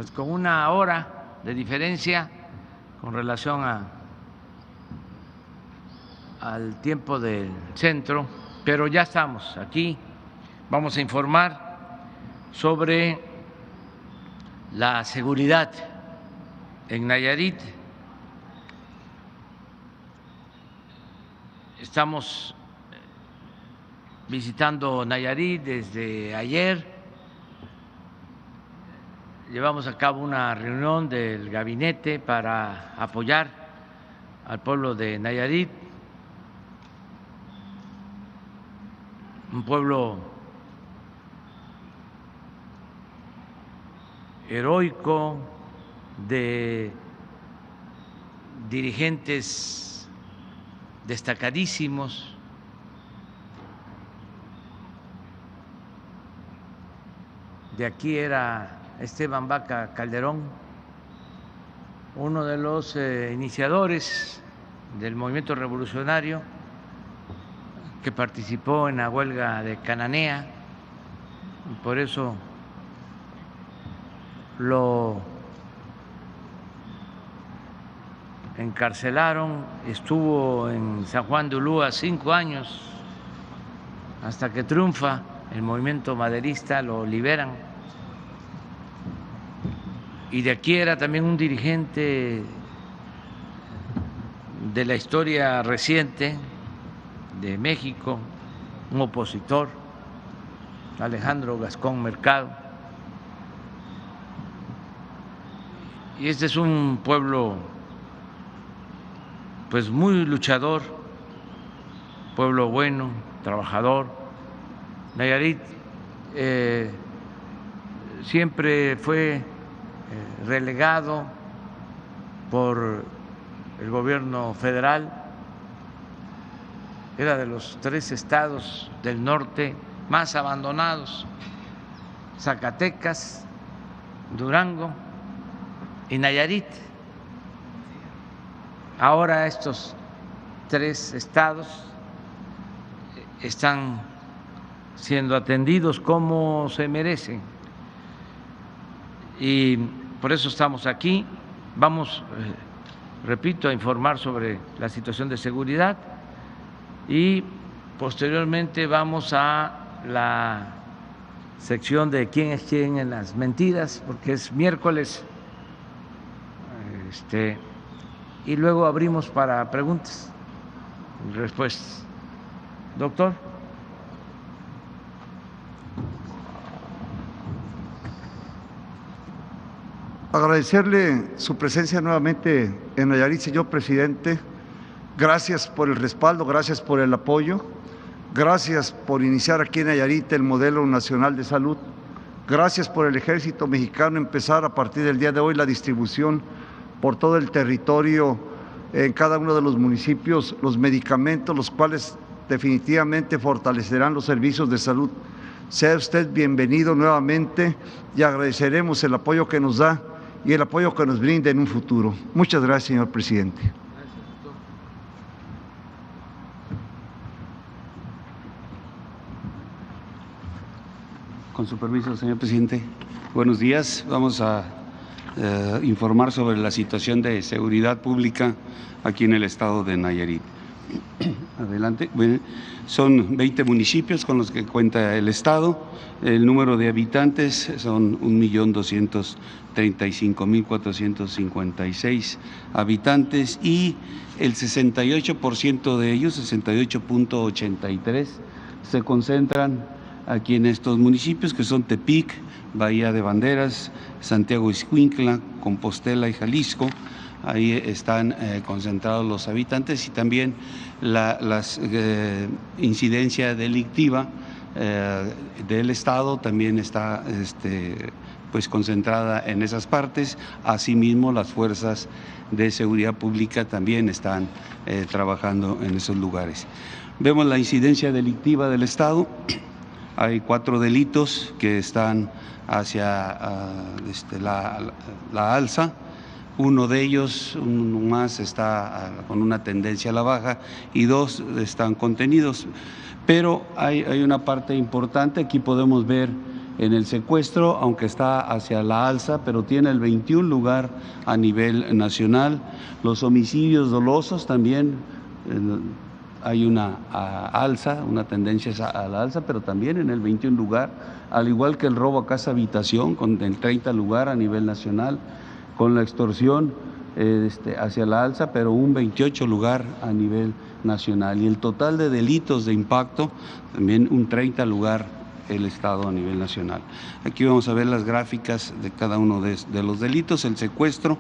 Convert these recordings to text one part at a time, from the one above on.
pues con 1 hora de diferencia con relación al tiempo del centro, pero ya estamos aquí. Vamos a informar sobre la seguridad en Nayarit. Estamos visitando Nayarit desde ayer. Llevamos a cabo una reunión del gabinete para apoyar al pueblo de Nayarit, un pueblo heroico de dirigentes destacadísimos. De aquí era Esteban Vaca Calderón, uno de los iniciadores del movimiento revolucionario que participó en la huelga de Cananea, y por eso lo encarcelaron. Estuvo en San Juan de Ulúa 5 años hasta que triunfa el movimiento maderista, lo liberan. Y de aquí era también un dirigente de la historia reciente de México, un opositor, Alejandro Gascón Mercado. Y este es un pueblo pues muy luchador, pueblo bueno, trabajador. Nayarit siempre fue relegado por el gobierno federal, era de los 3 estados del norte más abandonados: Zacatecas, Durango y Nayarit. Ahora estos 3 estados están siendo atendidos como se merecen, y por eso estamos aquí. Vamos, repito, a informar sobre la situación de seguridad y posteriormente vamos a la sección de quién es quién en las mentiras, porque es miércoles, y luego abrimos para preguntas y respuestas. Doctor. Agradecerle su presencia nuevamente en Nayarit, señor presidente. Gracias por el respaldo, gracias por el apoyo, gracias por iniciar aquí en Nayarit el modelo nacional de salud, gracias por el Ejército Mexicano empezar a partir del día de hoy la distribución por todo el territorio, en cada uno de los municipios, los medicamentos, los cuales definitivamente fortalecerán los servicios de salud. Sea usted bienvenido nuevamente y agradeceremos el apoyo que nos da y el apoyo que nos brinda en un futuro. Muchas gracias, señor presidente. Con su permiso, señor presidente. Buenos días. Vamos a informar sobre la situación de seguridad pública aquí en el estado de Nayarit. Adelante. Bueno, son 20 municipios con los que cuenta el estado. El número de habitantes son 1.235.456 habitantes y el 68% de ellos, 68.83, se concentran aquí en estos municipios que son Tepic, Bahía de Banderas, Santiago Ixcuintla, Compostela y Jalisco. Ahí están concentrados los habitantes y también la incidencia delictiva del estado también está pues concentrada en esas partes. Asimismo, las fuerzas de seguridad pública también están trabajando en esos lugares. Vemos la incidencia delictiva del estado. Hay 4 delitos que están hacia la alza. Uno de ellos, uno más, está con una tendencia a la baja y 2 están contenidos. Pero hay una parte importante, aquí podemos ver En el secuestro, aunque está hacia la alza, pero tiene el 21 lugar a nivel nacional. Los homicidios dolosos también hay una alza, una tendencia a la alza, pero también en el 21 lugar, al igual que el robo a casa habitación, con el 30 lugar a nivel nacional, con la extorsión hacia la alza, pero un 28 lugar a nivel nacional. Y el total de delitos de impacto, también un 30 lugar el Estado a nivel nacional. Aquí vamos a ver las gráficas de cada uno de los delitos. El secuestro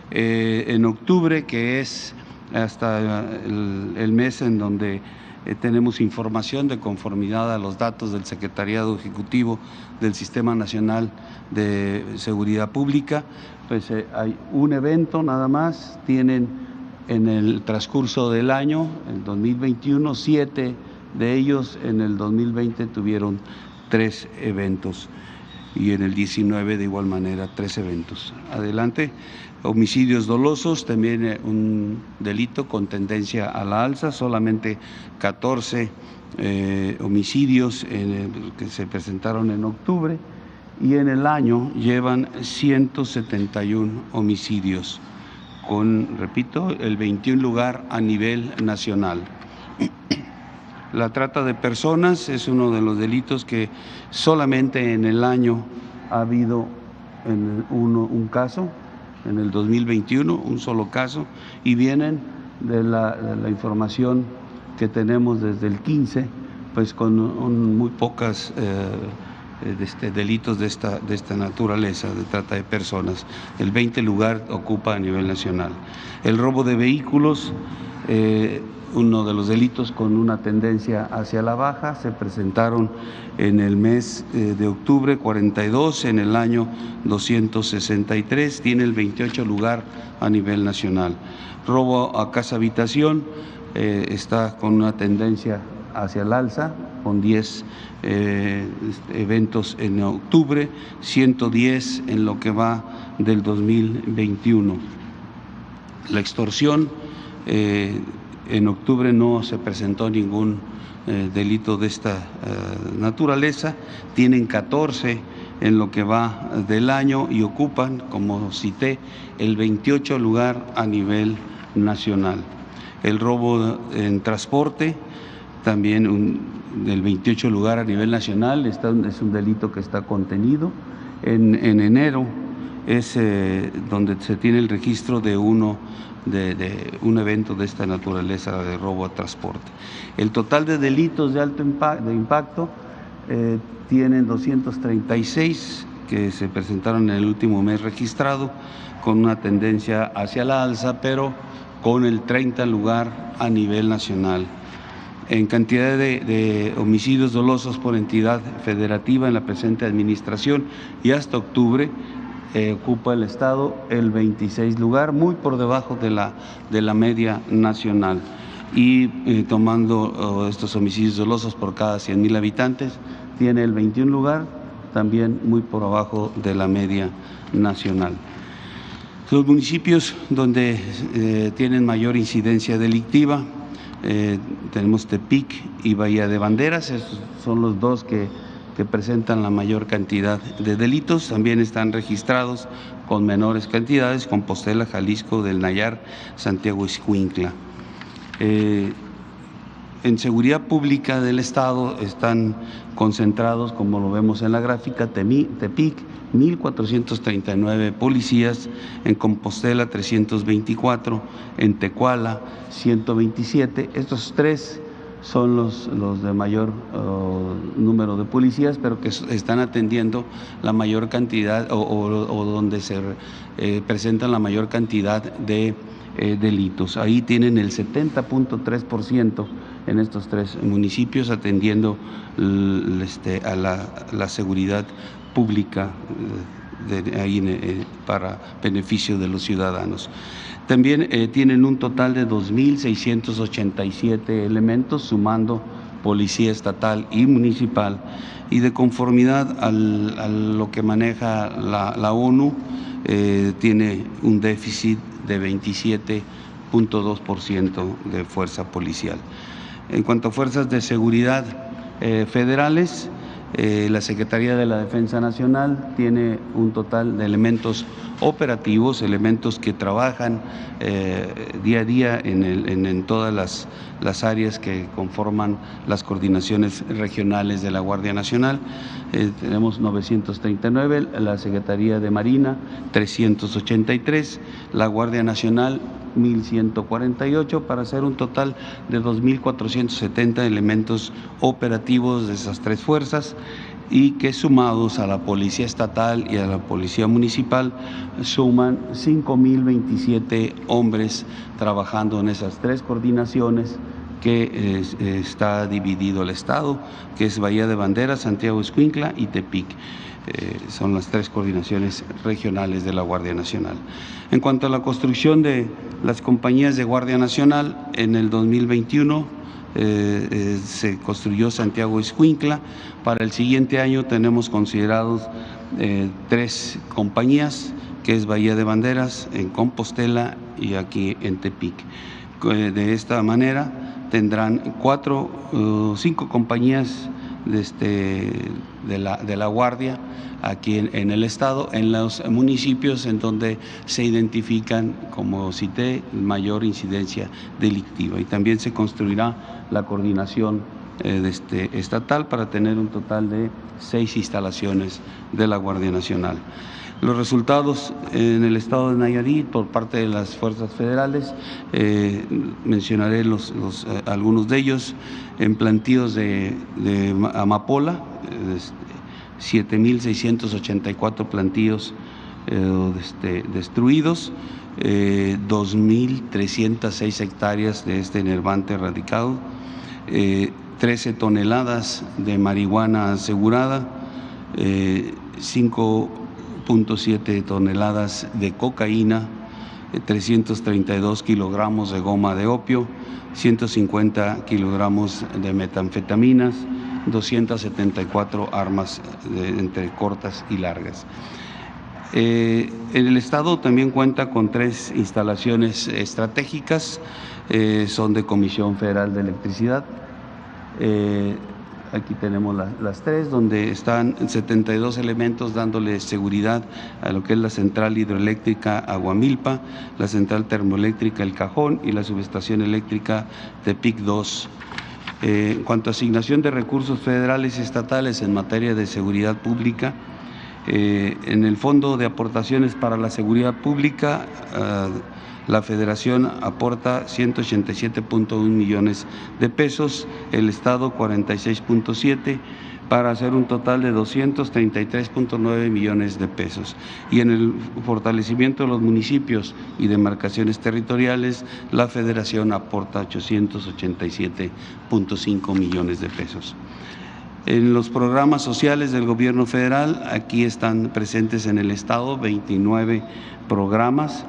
en octubre, que es hasta el mes en donde tenemos información de conformidad a los datos del Secretariado Ejecutivo del Sistema Nacional de Seguridad Pública, pues hay un evento nada más. Tienen en el transcurso del año, en 2021, 7 de ellos. En el 2020 tuvieron 3 eventos y en el 19 de igual manera 3 eventos. Adelante. Homicidios dolosos, también un delito con tendencia a la alza, solamente 14 homicidios que se presentaron en octubre, y en el año llevan 171 homicidios, con, repito, el 21 lugar a nivel nacional. La trata de personas es uno de los delitos que solamente en el año ha habido un caso. En el 2021, un solo caso, y vienen de la información que tenemos desde el 15, pues con muy pocas delitos de esta naturaleza, de trata de personas. El 20 lugar ocupa a nivel nacional. El robo de vehículos, uno de los delitos con una tendencia hacia la baja. Se presentaron en el mes de octubre 42, en el año 263, tiene el 28 lugar a nivel nacional. Robo a casa habitación está con una tendencia hacia el alza, con 10 eventos en octubre, 110 en lo que va del 2021. La extorsión, en octubre no se presentó ningún delito de esta naturaleza. Tienen 14 en lo que va del año y ocupan, como cité, el 28 lugar a nivel nacional. El robo en transporte, también del 28 lugar a nivel nacional, es un delito que está contenido. En enero es donde se tiene el registro de un evento de esta naturaleza de robo a transporte. El total de delitos de alto impacto tienen 236 que se presentaron en el último mes registrado, con una tendencia hacia la alza, pero con el 30 lugar a nivel nacional. En cantidad de homicidios dolosos por entidad federativa en la presente administración y hasta octubre, ocupa el Estado el 26 lugar, muy por debajo de la media nacional. Y tomando estos homicidios dolosos por cada 100,000 habitantes, tiene el 21 lugar, también muy por abajo de la media nacional. Los municipios donde tienen mayor incidencia delictiva, tenemos Tepic y Bahía de Banderas. Estos son los dos que presentan la mayor cantidad de delitos. También están registrados con menores cantidades Compostela, Jalisco, del Nayar, Santiago Ixcuintla. En seguridad pública del Estado están concentrados, como lo vemos en la gráfica, Tepic, 1,439 policías, en Compostela 324, en Tecuala 127. Estos tres son los de mayor número de policías, pero que están atendiendo la mayor cantidad o donde se presentan la mayor cantidad de delitos. Ahí tienen el 70.3% en estos tres municipios atendiendo a la seguridad pública para beneficio de los ciudadanos. También tienen un total de 2,687 elementos, sumando policía estatal y municipal, y de conformidad a lo que maneja la ONU, tiene un déficit de 27.2% de fuerza policial. En cuanto a fuerzas de seguridad federales, La Secretaría de la Defensa Nacional tiene un total de elementos operativos, elementos que trabajan día a día en todas las áreas que conforman las coordinaciones regionales de la Guardia Nacional. Tenemos 939, la Secretaría de Marina 383, la Guardia Nacional 1,148, para hacer un total de 2,470 elementos operativos de esas tres fuerzas, y que sumados a la Policía Estatal y a la Policía Municipal suman 5,027 hombres trabajando en esas tres coordinaciones que está dividido el Estado, que es Bahía de Banderas, Santiago Ixcuintla y Tepic. Son las tres coordinaciones regionales de la Guardia Nacional. En cuanto a la construcción de las compañías de Guardia Nacional, en el 2021 se construyó Santiago Ixcuintla. Para el siguiente año tenemos considerados 3 compañías, que es Bahía de Banderas, en Compostela y aquí en Tepic. De esta manera tendrán 5 compañías de la Guardia aquí en el Estado, en los municipios en donde se identifican, como cité, mayor incidencia delictiva. Y también se construirá la coordinación estatal para tener un total de 6 instalaciones de la Guardia Nacional. Los resultados en el estado de Nayarit por parte de las fuerzas federales, mencionaré algunos de ellos. En plantíos de amapola, 7,684 plantíos destruidos, 2,306 hectáreas de este enervante erradicado, 13 toneladas de marihuana asegurada, 5,7 toneladas de cocaína, 332 kilogramos de goma de opio, 150 kilogramos de metanfetaminas, 274 armas entre cortas y largas. El Estado también cuenta con 3 instalaciones estratégicas, son de Comisión Federal de Electricidad. Aquí tenemos las 3, donde están 72 elementos dándole seguridad a lo que es la central hidroeléctrica Aguamilpa, la central termoeléctrica El Cajón y la subestación eléctrica Tepic 2. En cuanto a asignación de recursos federales y estatales en materia de seguridad pública, en el Fondo de Aportaciones para la Seguridad Pública, la Federación aporta 187.1 millones de pesos, el Estado 46.7, para hacer un total de 233.9 millones de pesos. Y en el fortalecimiento de los municipios y demarcaciones territoriales, la Federación aporta 887.5 millones de pesos. En los programas sociales del gobierno federal, aquí están presentes en el Estado 29 programas,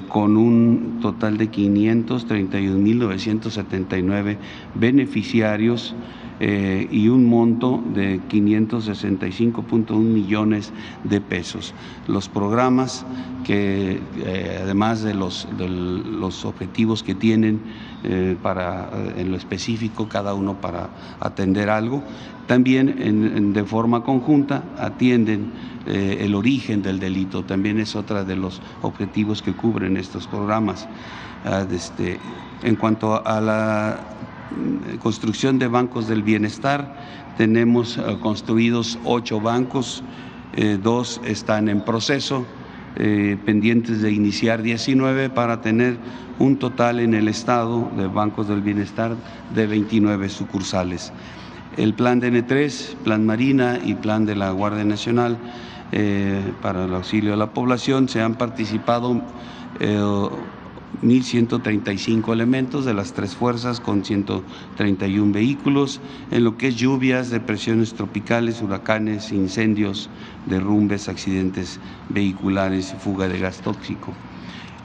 con un total de 531.979 beneficiarios y un monto de 565.1 millones de pesos. Los programas que, además de los objetivos que tienen en lo específico, cada uno para atender algo, también de forma conjunta atienden el origen del delito. También es otra de los objetivos que cubren estos programas. En cuanto a la construcción de bancos del bienestar, tenemos construidos 8 bancos, 2 están en proceso, pendientes de iniciar 19, para tener un total en el Estado de bancos del bienestar de 29 sucursales. El plan DN3, plan Marina y plan de la Guardia Nacional para el auxilio a la población, se han participado 1,135 elementos de las 3 fuerzas con 131 vehículos en lo que es lluvias, depresiones tropicales, huracanes, incendios, derrumbes, accidentes vehiculares y fuga de gas tóxico.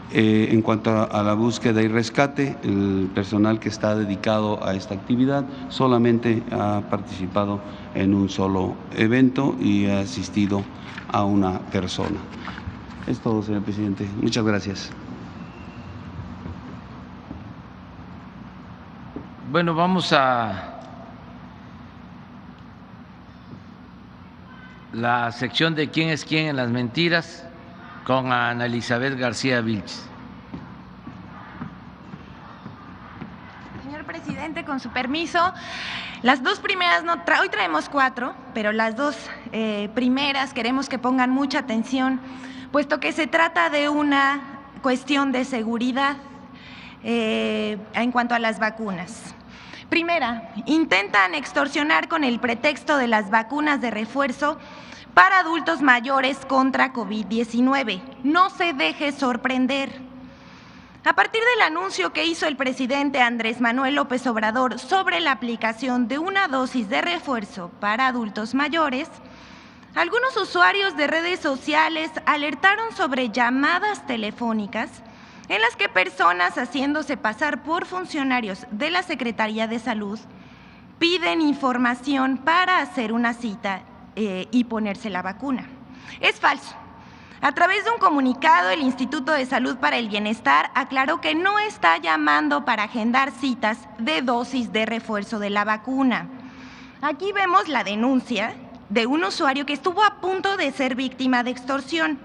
En cuanto a la búsqueda y rescate, el personal que está dedicado a esta actividad solamente ha participado en un solo evento y ha asistido a una persona. Es todo, señor presidente. Muchas gracias. Bueno, vamos a la sección de quién es quién en las mentiras con Ana Elizabeth García Vilches. Señor presidente, con su permiso, las dos primeras, hoy traemos 4, pero las dos primeras queremos que pongan mucha atención, puesto que se trata de una cuestión de seguridad en cuanto a las vacunas. Primera, intentan extorsionar con el pretexto de las vacunas de refuerzo para adultos mayores contra COVID-19. No se deje sorprender. A partir del anuncio que hizo el presidente Andrés Manuel López Obrador sobre la aplicación de una dosis de refuerzo para adultos mayores, algunos usuarios de redes sociales alertaron sobre llamadas telefónicas en las que personas haciéndose pasar por funcionarios de la Secretaría de Salud piden información para hacer una cita y ponerse la vacuna. Es falso. A través de un comunicado, el Instituto de Salud para el Bienestar aclaró que no está llamando para agendar citas de dosis de refuerzo de la vacuna. Aquí vemos la denuncia de un usuario que estuvo a punto de ser víctima de extorsión.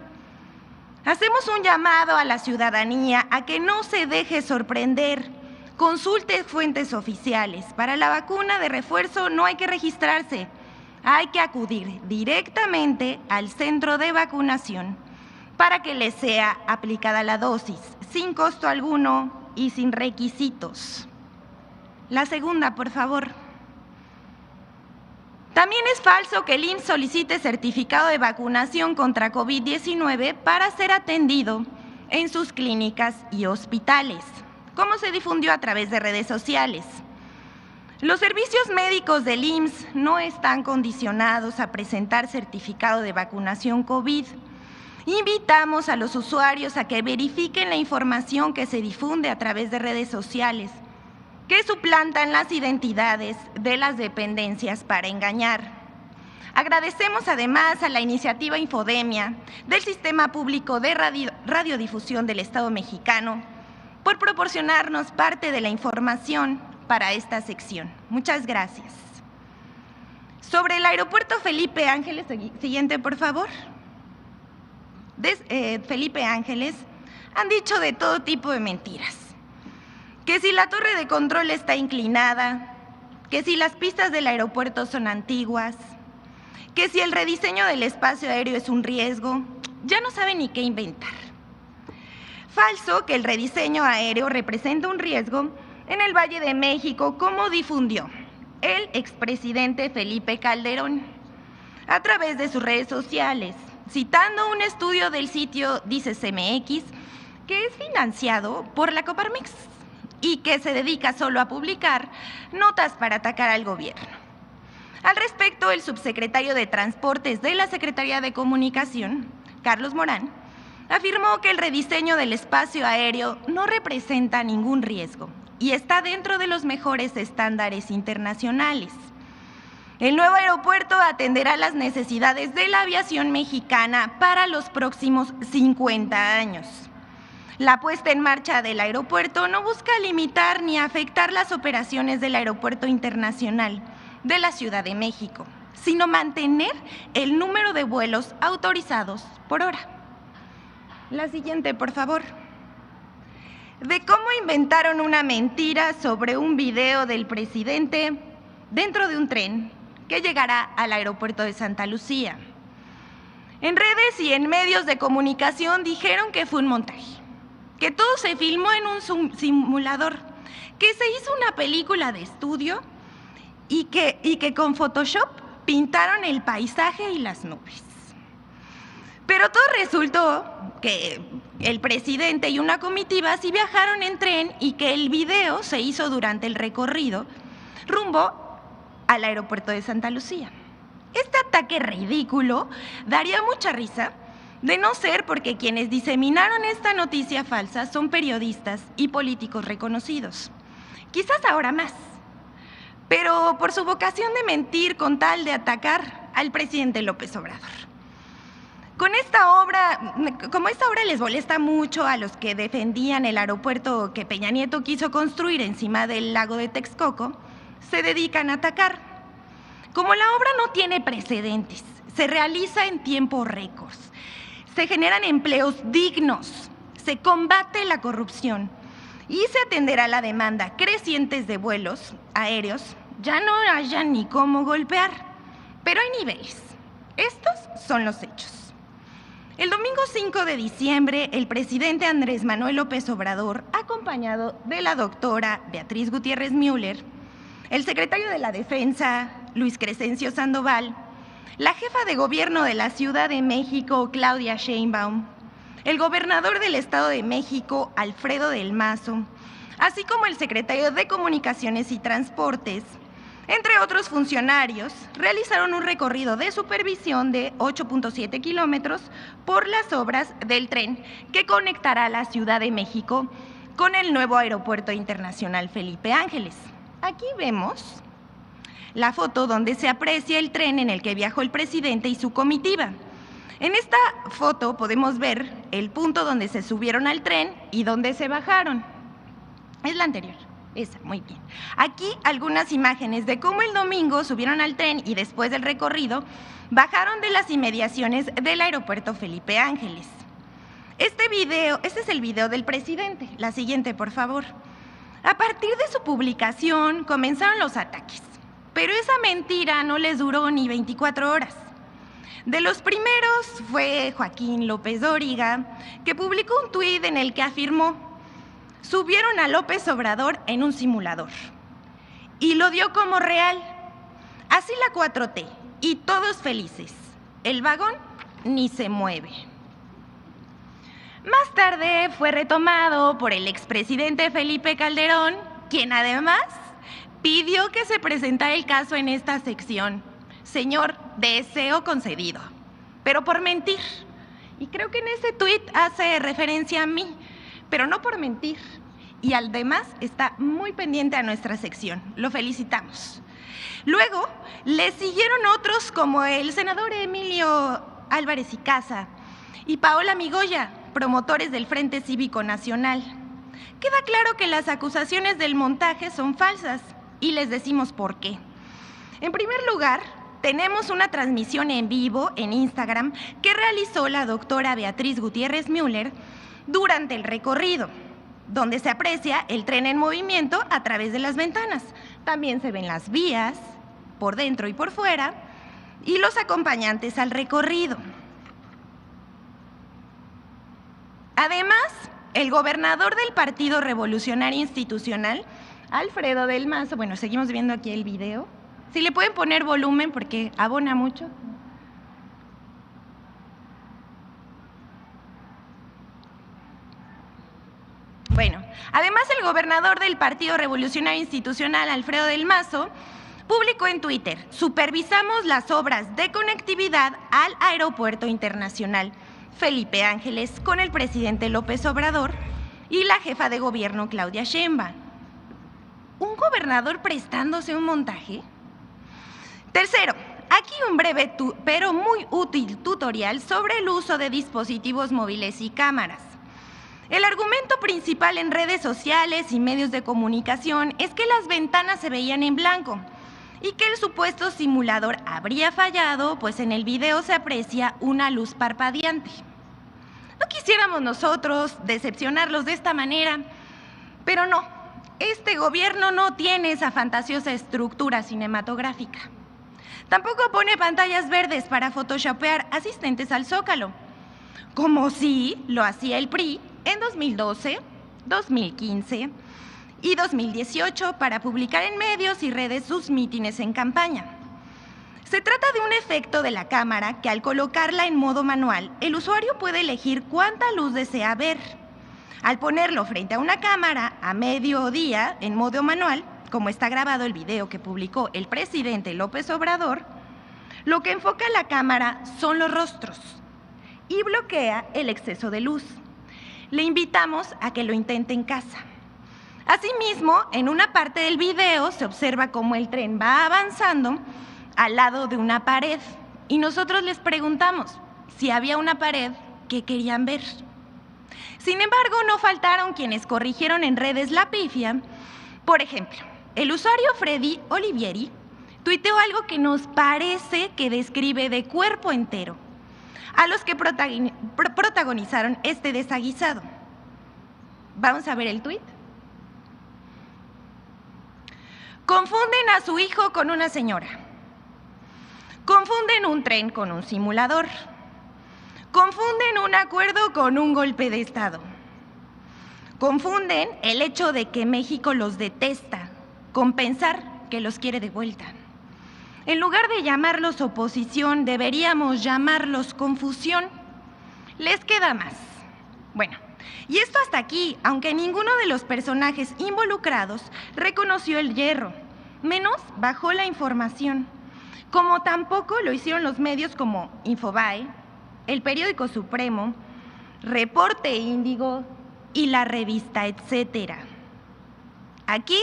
Hacemos un llamado a la ciudadanía a que no se deje sorprender. Consulte fuentes oficiales. Para la vacuna de refuerzo no hay que registrarse. Hay que acudir directamente al centro de vacunación para que les sea aplicada la dosis, sin costo alguno y sin requisitos. La segunda, por favor. También es falso que el IMSS solicite certificado de vacunación contra COVID-19 para ser atendido en sus clínicas y hospitales, como se difundió a través de redes sociales. Los servicios médicos del IMSS no están condicionados a presentar certificado de vacunación COVID. Invitamos a los usuarios a que verifiquen la información que se difunde a través de redes sociales, que suplantan las identidades de las dependencias para engañar. Agradecemos además a la iniciativa Infodemia del Sistema Público de Radiodifusión del Estado mexicano por proporcionarnos parte de la información para esta sección. Muchas gracias. Sobre el aeropuerto Felipe Ángeles, siguiente por favor. Felipe Ángeles, han dicho de todo tipo de mentiras. Que si la torre de control está inclinada, que si las pistas del aeropuerto son antiguas, que si el rediseño del espacio aéreo es un riesgo, ya no saben ni qué inventar. Falso que el rediseño aéreo representa un riesgo en el Valle de México, como difundió el expresidente Felipe Calderón a través de sus redes sociales, citando un estudio del sitio DicesMX, que es financiado por la Coparmex y que se dedica solo a publicar notas para atacar al gobierno. Al respecto, el subsecretario de Transportes de la Secretaría de Comunicación, Carlos Morán, afirmó que el rediseño del espacio aéreo no representa ningún riesgo y está dentro de los mejores estándares internacionales. El nuevo aeropuerto atenderá las necesidades de la aviación mexicana para los próximos 50 años. La puesta en marcha del aeropuerto no busca limitar ni afectar las operaciones del Aeropuerto Internacional de la Ciudad de México, sino mantener el número de vuelos autorizados por hora. La siguiente, por favor. De cómo inventaron una mentira sobre un video del presidente dentro de un tren que llegará al aeropuerto de Santa Lucía. En redes y en medios de comunicación dijeron que fue un montaje, que todo se filmó en un simulador, que se hizo una película de estudio y que con Photoshop pintaron el paisaje y las nubes. Pero todo resultó que el presidente y una comitiva sí viajaron en tren y que el video se hizo durante el recorrido rumbo al aeropuerto de Santa Lucía. Este ataque ridículo daría mucha risa, de no ser porque quienes diseminaron esta noticia falsa son periodistas y políticos reconocidos, quizás ahora más, pero por su vocación de mentir con tal de atacar al presidente López Obrador. Como esta obra les molesta mucho a los que defendían el aeropuerto que Peña Nieto quiso construir encima del lago de Texcoco, se dedican a atacar. Como la obra no tiene precedentes, se realiza en tiempo récord, se generan empleos dignos, se combate la corrupción y se atenderá la demanda creciente de vuelos aéreos, ya no haya ni cómo golpear, pero hay niveles. Estos son los hechos. El domingo 5 de diciembre, el presidente Andrés Manuel López Obrador, acompañado de la doctora Beatriz Gutiérrez Müller, el secretario de la Defensa, Luis Crescencio Sandoval, la jefa de gobierno de la Ciudad de México, Claudia Sheinbaum, el gobernador del Estado de México, Alfredo del Mazo, así como el secretario de Comunicaciones y Transportes, entre otros funcionarios, realizaron un recorrido de supervisión de 8.7 kilómetros por las obras del tren que conectará la Ciudad de México con el nuevo Aeropuerto Internacional Felipe Ángeles. Aquí vemos la foto donde se aprecia el tren en el que viajó el presidente y su comitiva. En esta foto podemos ver el punto donde se subieron al tren y donde se bajaron. Es la anterior. Esa, muy bien. Aquí algunas imágenes de cómo el domingo subieron al tren y después del recorrido bajaron de las inmediaciones del aeropuerto Felipe Ángeles. Este es el video del presidente. La siguiente, por favor. A partir de su publicación comenzaron los ataques, pero esa mentira no les duró ni 24 horas. De los primeros fue Joaquín López Dóriga, que publicó un tuit en el que afirmó: subieron a López Obrador en un simulador y lo dio como real. Así la 4T y todos felices. El vagón ni se mueve. Más tarde fue retomado por el expresidente Felipe Calderón, quien además pidió que se presentara el caso en esta sección. Señor, deseo concedido, pero por mentir. Y creo que en ese tuit hace referencia a mí, pero no por mentir. Y además está muy pendiente a nuestra sección. Lo felicitamos. Luego le siguieron otros como el senador Emilio Álvarez y Casa y Paola Migoya, promotores del Frente Cívico Nacional. Queda claro que las acusaciones del montaje son falsas y les decimos por qué. En primer lugar, tenemos una transmisión en vivo en Instagram que realizó la doctora Beatriz Gutiérrez Müller durante el recorrido, donde se aprecia el tren en movimiento a través de las ventanas. También se ven las vías, por dentro y por fuera, y los acompañantes al recorrido. Además, el gobernador del Partido Revolucionario Institucional, Alfredo del Mazo, bueno, seguimos viendo aquí el video. Si le pueden poner volumen porque abona mucho. Bueno, además el gobernador del Partido Revolucionario Institucional, Alfredo del Mazo, publicó en Twitter: supervisamos las obras de conectividad al Aeropuerto Internacional Felipe Ángeles con el presidente López Obrador y la jefa de gobierno Claudia Sheinbaum. ¿Un gobernador prestándose un montaje? Tercero, aquí un breve pero muy útil tutorial sobre el uso de dispositivos móviles y cámaras. El argumento principal en redes sociales y medios de comunicación es que las ventanas se veían en blanco y que el supuesto simulador habría fallado, pues en el video se aprecia una luz parpadeante. No quisiéramos nosotros decepcionarlos de esta manera, pero no, este gobierno no tiene esa fantasiosa estructura cinematográfica. Tampoco pone pantallas verdes para photoshopear asistentes al Zócalo, como sí lo hacía el PRI en 2012, 2015 y 2018 para publicar en medios y redes sus mítines en campaña. Se trata de un efecto de la cámara que al colocarla en modo manual, el usuario puede elegir cuánta luz desea ver. Al ponerlo frente a una cámara a mediodía en modo manual, como está grabado el video que publicó el presidente López Obrador, lo que enfoca la cámara son los rostros y bloquea el exceso de luz. Le invitamos a que lo intente en casa. Asimismo, en una parte del video se observa cómo el tren va avanzando al lado de una pared y nosotros les preguntamos si había una pared que querían ver. Sin embargo, no faltaron quienes corrigieron en redes la pifia. Por ejemplo, el usuario Freddy Olivieri tuiteó algo que nos parece que describe de cuerpo entero a los que protagonizaron este desaguisado. Vamos a ver el tuit. Confunden a su hijo con una señora. Confunden un tren con un simulador. Confunden un acuerdo con un golpe de Estado. Confunden el hecho de que México los detesta con pensar que los quiere de vuelta. En lugar de llamarlos oposición, deberíamos llamarlos confusión. Les queda más. Bueno, y esto hasta aquí, aunque ninguno de los personajes involucrados reconoció el yerro, menos bajó la información, como tampoco lo hicieron los medios como Infobae, el Periódico Supremo, Reporte Índigo y la revista Etcétera. Aquí,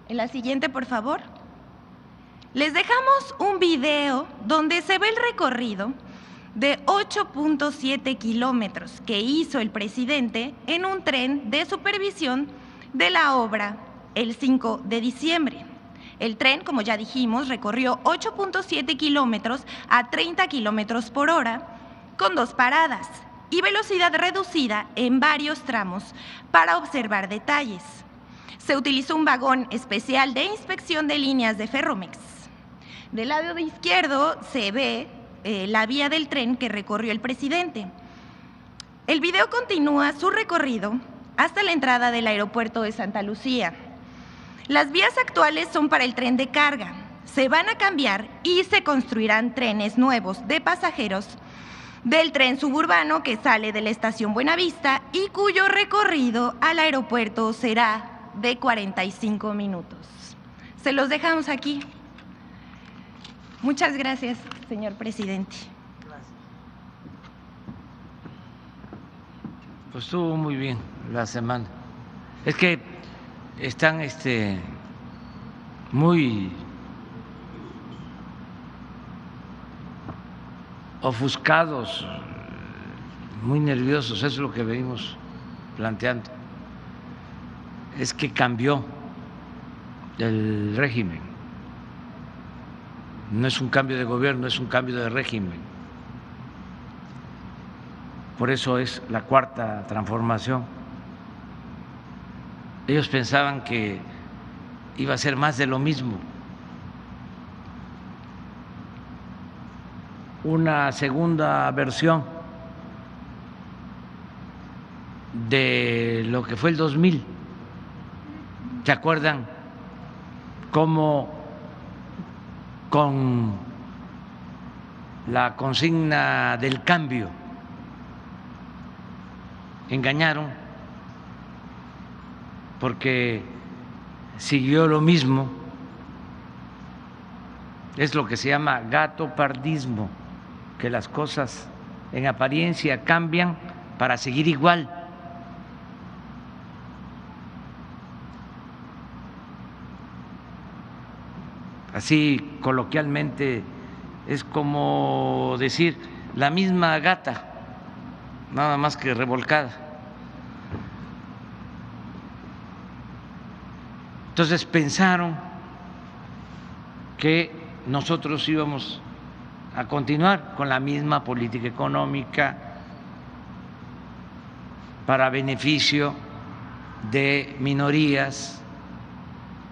en la siguiente, por favor, les dejamos un video donde se ve el recorrido de 8.7 kilómetros que hizo el presidente en un tren de supervisión de la obra el 5 de diciembre. El tren, como ya dijimos, recorrió 8.7 kilómetros a 30 kilómetros por hora con 2 paradas y velocidad reducida en varios tramos para observar detalles. Se utilizó un vagón especial de inspección de líneas de Ferromex. Del lado izquierdo se ve la vía del tren que recorrió el presidente. El video continúa su recorrido hasta la entrada del aeropuerto de Santa Lucía. Las vías actuales son para el tren de carga. Se van a cambiar y se construirán trenes nuevos de pasajeros del tren suburbano que sale de la estación Buenavista y cuyo recorrido al aeropuerto será de 45 minutos. Se los dejamos aquí. Muchas gracias, señor presidente. Pues estuvo muy bien la semana. Es que están muy ofuscados, muy nerviosos, eso es lo que venimos planteando. Es que cambió el régimen. No es un cambio de gobierno, es un cambio de régimen. Por eso es la cuarta transformación. Ellos pensaban que iba a ser más de lo mismo. Una segunda versión de lo que fue el 2000. ¿Se acuerdan cómo con la consigna del cambio engañaron? Porque siguió lo mismo, es lo que se llama gatopardismo, que las cosas en apariencia cambian para seguir igual. Así coloquialmente es como decir la misma gata, nada más que revolcada. Entonces pensaron que nosotros íbamos a continuar con la misma política económica para beneficio de minorías,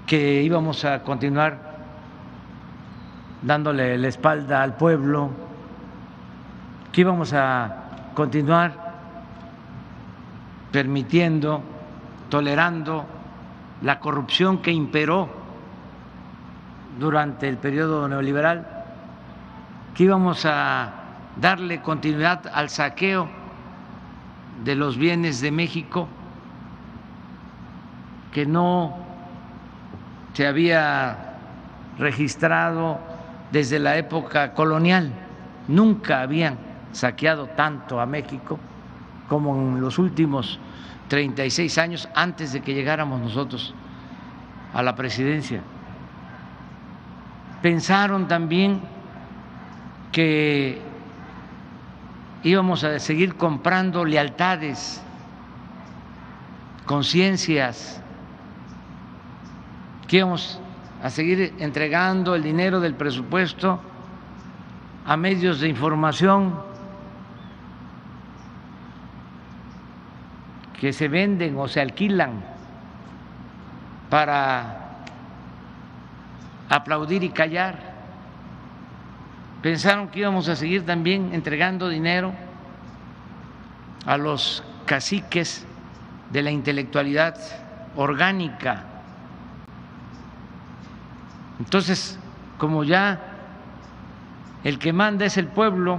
que íbamos a continuar dándole la espalda al pueblo, que íbamos a continuar permitiendo, tolerando la corrupción que imperó durante el periodo neoliberal, que íbamos a darle continuidad al saqueo de los bienes de México, que no se había registrado desde la época colonial. Nunca habían saqueado tanto a México como en los últimos 36 años antes de que llegáramos nosotros a la presidencia. Pensaron también que íbamos a seguir comprando lealtades, conciencias, que íbamos a seguir entregando el dinero del presupuesto a medios de información que se venden o se alquilan para aplaudir y callar. Pensaron que íbamos a seguir también entregando dinero a los caciques de la intelectualidad orgánica. Entonces, como ya el que manda es el pueblo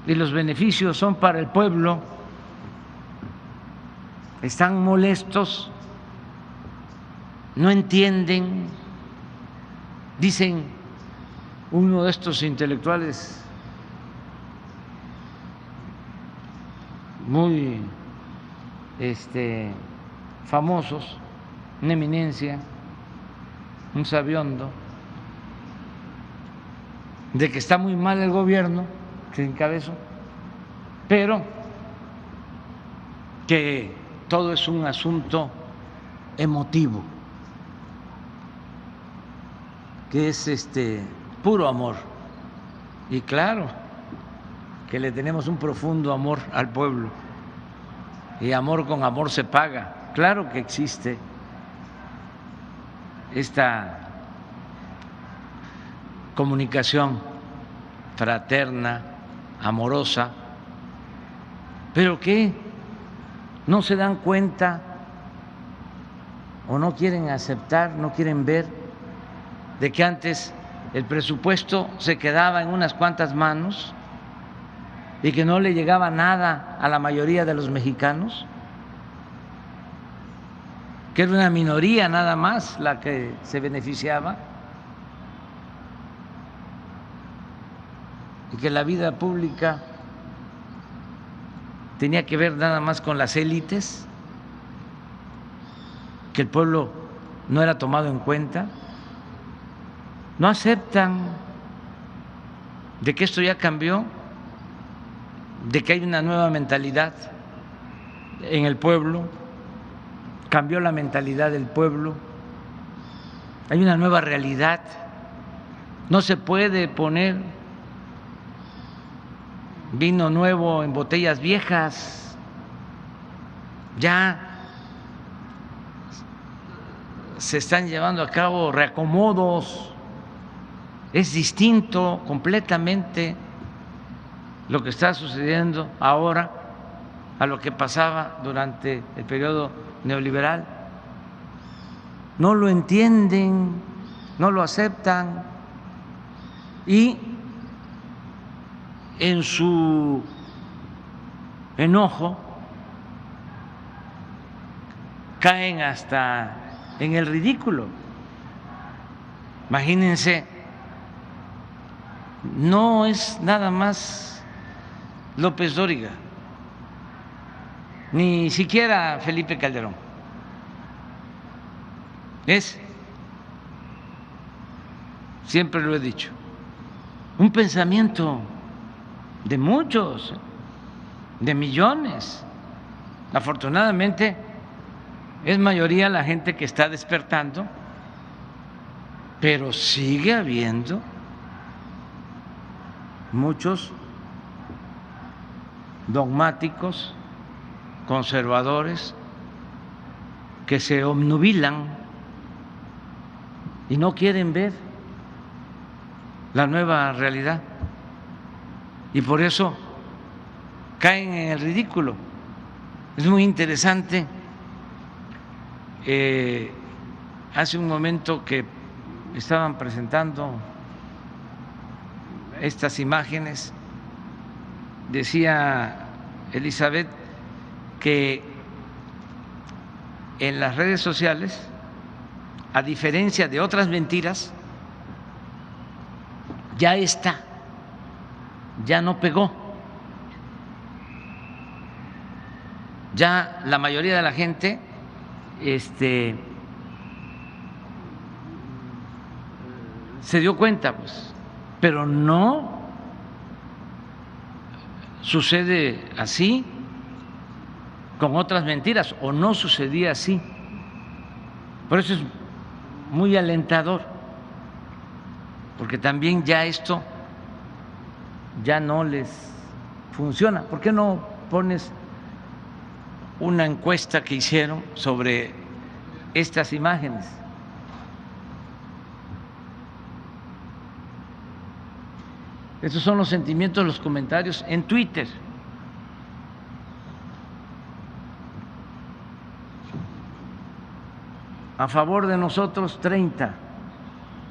y los beneficios son para el pueblo, están molestos, no entienden, dicen uno de estos intelectuales muy famosos, una eminencia, un sabiondo, de que está muy mal el gobierno que encabezó, pero que todo es un asunto emotivo, que es puro amor. Y claro que le tenemos un profundo amor al pueblo, y amor con amor se paga. Claro que existe esta comunicación fraterna, amorosa, pero ¿qué? ¿No se dan cuenta o no quieren aceptar, no quieren ver de que antes el presupuesto se quedaba en unas cuantas manos y que no le llegaba nada a la mayoría de los mexicanos? Que era una minoría nada más la que se beneficiaba, y que la vida pública tenía que ver nada más con las élites, que el pueblo no era tomado en cuenta. No aceptan de que esto ya cambió, de que hay una nueva mentalidad en el pueblo, cambió la mentalidad del pueblo, hay una nueva realidad. No se puede poner vino nuevo en botellas viejas, ya se están llevando a cabo reacomodos, es distinto completamente lo que está sucediendo ahora a lo que pasaba durante el periodo neoliberal. No lo entienden, no lo aceptan, y en su enojo caen hasta en el ridículo. Imagínense, no es nada más López Dóriga, ni siquiera Felipe Calderón, es, siempre lo he dicho, un pensamiento de muchos, de millones. Afortunadamente es mayoría la gente que está despertando, pero sigue habiendo muchos dogmáticos, conservadores, que se obnubilan y no quieren ver la nueva realidad, y por eso caen en el ridículo. Es muy interesante, hace un momento que estaban presentando estas imágenes, decía Elizabeth que en las redes sociales, a diferencia de otras mentiras, ya está, ya no pegó. Ya la mayoría de la gente se dio cuenta, pues, pero no sucede así con otras mentiras, o no sucedía así. Por eso es muy alentador, porque también ya esto ya no les funciona. ¿Por qué no pones una encuesta que hicieron sobre estas imágenes? Estos son los sentimientos, los comentarios en Twitter. A favor de nosotros 30,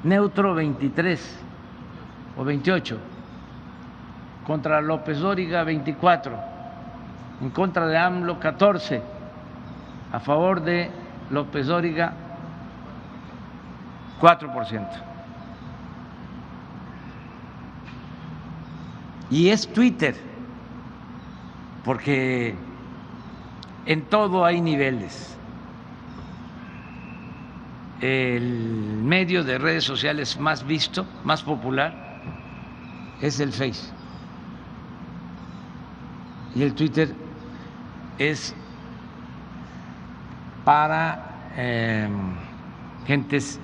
neutro 23 o 28, contra López Dóriga 24, en contra de AMLO 14, a favor de López Dóriga 4%. Y es Twitter, porque en todo hay niveles. El medio de redes sociales más visto, más popular, es el Face. Y el Twitter es para gentes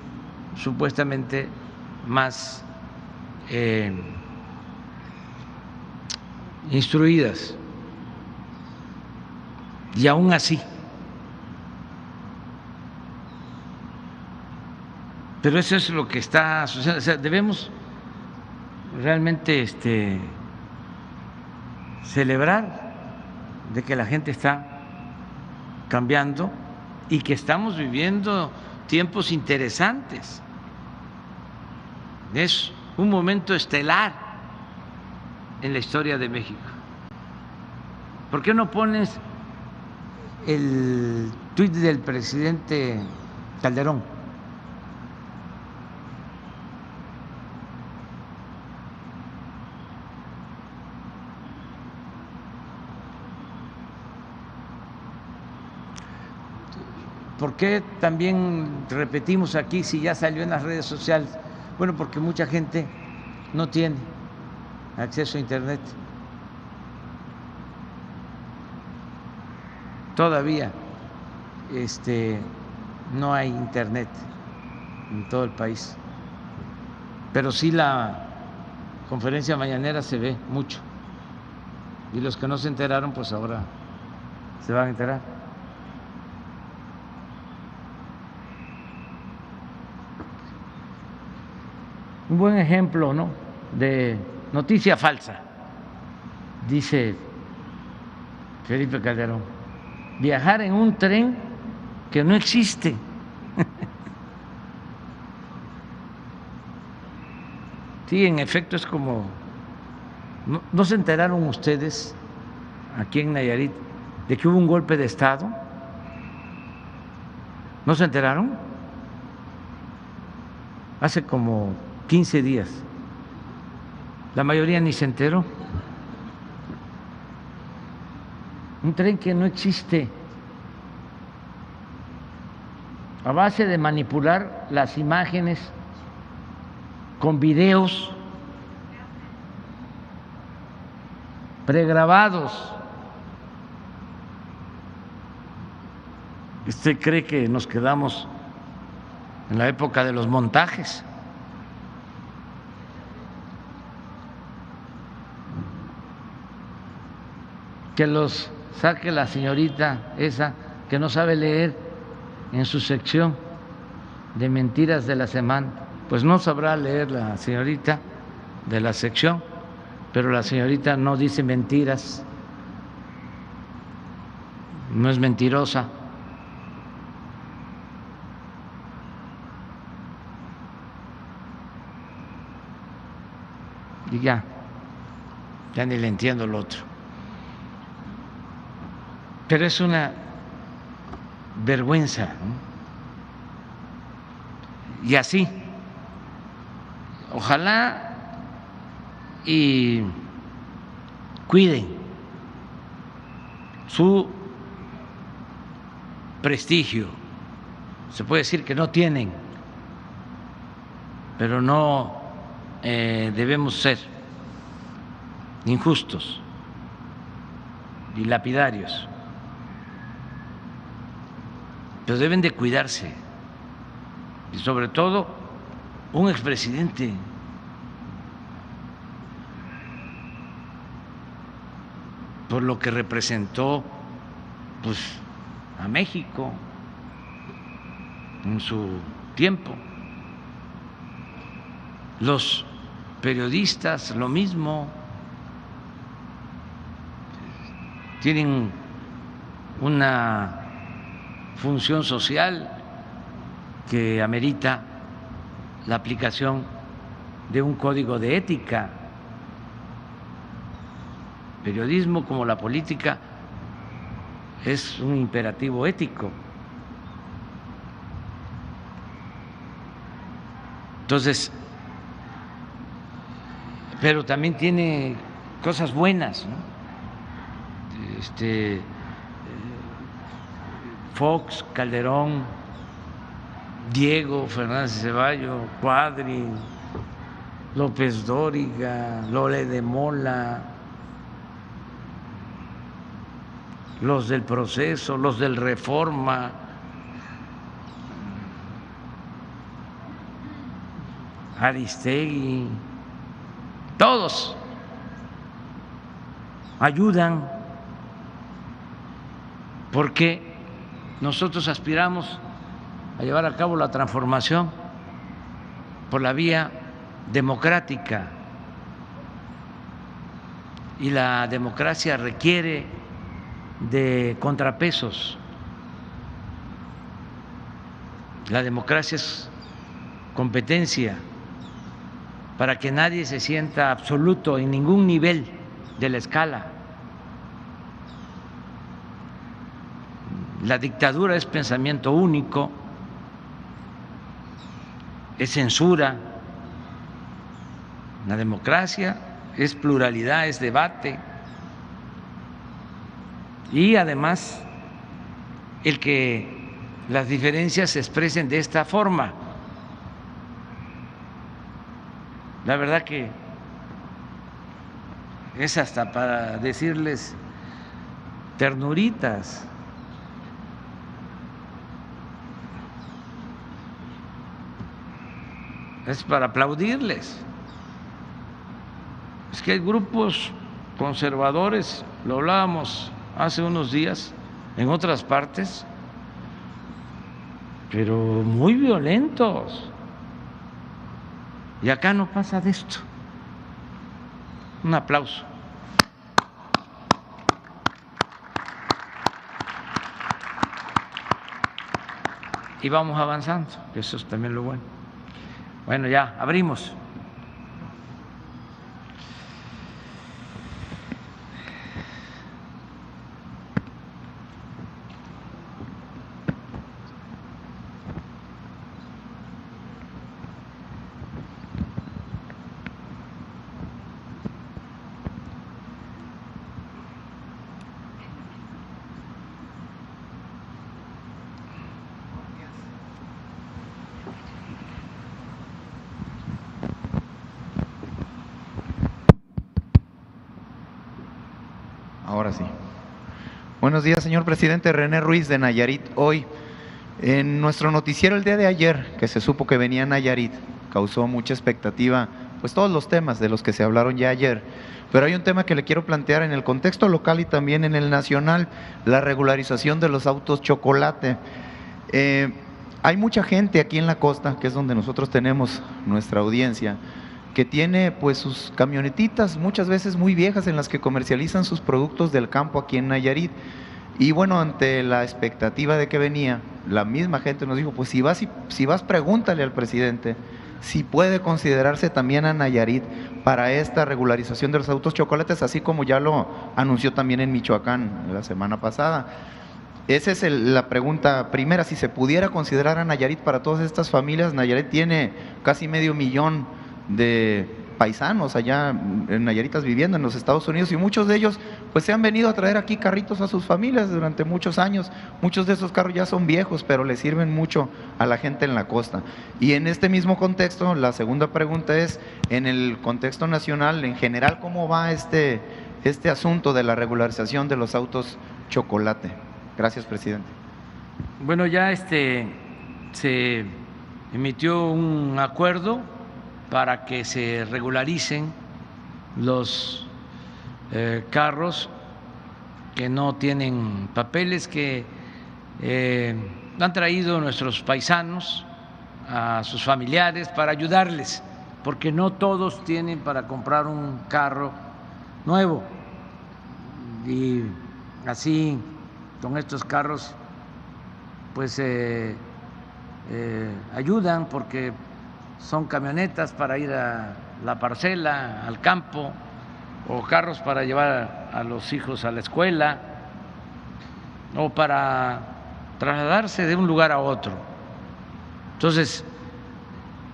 supuestamente más instruidas. Y aún así, pero eso es lo que está sucediendo. O sea, debemos realmente celebrar de que la gente está cambiando y que estamos viviendo tiempos interesantes. Es un momento estelar en la historia de México. ¿Por qué no pones el tuit del presidente Calderón? ¿Por qué también repetimos aquí si ya salió en las redes sociales? Bueno, porque mucha gente no tiene acceso a Internet. Todavía no hay Internet en todo el país. Pero sí la conferencia mañanera se ve mucho. Y los que no se enteraron, pues ahora se van a enterar. Un buen ejemplo, ¿no?, de noticia falsa, dice Felipe Calderón: viajar en un tren que no existe. Sí, en efecto es como, ¿no se enteraron ustedes aquí en Nayarit de que hubo un golpe de Estado? ¿No se enteraron? Hace como 15 días. La mayoría ni se enteró. Un tren que no existe. A base de manipular las imágenes con videos pregrabados. ¿Usted cree que nos quedamos en la época de los montajes? Que los saque la señorita esa que no sabe leer en su sección de mentiras de la semana. Pues no sabrá leer la señorita de la sección, pero la señorita no dice mentiras, no es mentirosa. Y ya ni le entiendo lo otro. Pero es una vergüenza, ¿no? Y así, ojalá y cuiden su prestigio. Se puede decir que no tienen, pero no debemos ser injustos y lapidarios. Pero deben de cuidarse, y sobre todo un expresidente. Por lo que representó pues a México en su tiempo. Los periodistas lo mismo, tienen una función social que amerita la aplicación de un código de ética. Periodismo, como la política, es un imperativo ético. Entonces, pero también tiene cosas buenas, ¿no? Fox, Calderón, Diego Fernández de Ceballos, Cuadri, López Dóriga, Lore de Mola, los del Proceso, los del Reforma, Aristegui, todos ayudan porque nosotros aspiramos a llevar a cabo la transformación por la vía democrática y la democracia requiere de contrapesos. La democracia es competencia para que nadie se sienta absoluto en ningún nivel de la escala. La dictadura es pensamiento único, es censura. La democracia es pluralidad, es debate. Y además, el que las diferencias se expresen de esta forma. La verdad que es hasta para decirles ternuritas. Es para aplaudirles. Es que hay grupos conservadores, lo hablábamos hace unos días en otras partes, pero muy violentos. Y acá no pasa de esto. Un aplauso. Y vamos avanzando, que eso es también lo bueno. Bueno, ya abrimos. Ahora sí. Buenos días, señor presidente. René Ruiz, de Nayarit Hoy. En nuestro noticiero el día de ayer, que se supo que venía a Nayarit, causó mucha expectativa, pues todos los temas de los que se hablaron ya ayer. Pero hay un tema que le quiero plantear en el contexto local y también en el nacional: la regularización de los autos chocolate. Hay mucha gente aquí en la costa, que es donde nosotros tenemos nuestra audiencia, que tiene pues sus camionetitas muchas veces muy viejas en las que comercializan sus productos del campo aquí en Nayarit. Y bueno, ante la expectativa de que venía, la misma gente nos dijo, pues si vas pregúntale al presidente si puede considerarse también a Nayarit para esta regularización de los autos chocolates, así como ya lo anunció también en Michoacán la semana pasada. Esa es la pregunta primera, si se pudiera considerar a Nayarit para todas estas familias. Nayarit tiene casi 500,000 de paisanos allá en Nayaritas viviendo en los Estados Unidos, y muchos de ellos pues se han venido a traer aquí carritos a sus familias durante muchos años. Muchos de esos carros ya son viejos, pero le sirven mucho a la gente en la costa. Y en este mismo contexto, la segunda pregunta es, en el contexto nacional, en general, ¿cómo va este asunto de la regularización de los autos chocolate? Gracias, presidente. Bueno, ya se emitió un acuerdo para que se regularicen los carros que no tienen papeles, que han traído nuestros paisanos a sus familiares para ayudarles, porque no todos tienen para comprar un carro nuevo. Y así, con estos carros, pues ayudan, porque son camionetas para ir a la parcela, al campo, o carros para llevar a los hijos a la escuela, o para trasladarse de un lugar a otro. Entonces,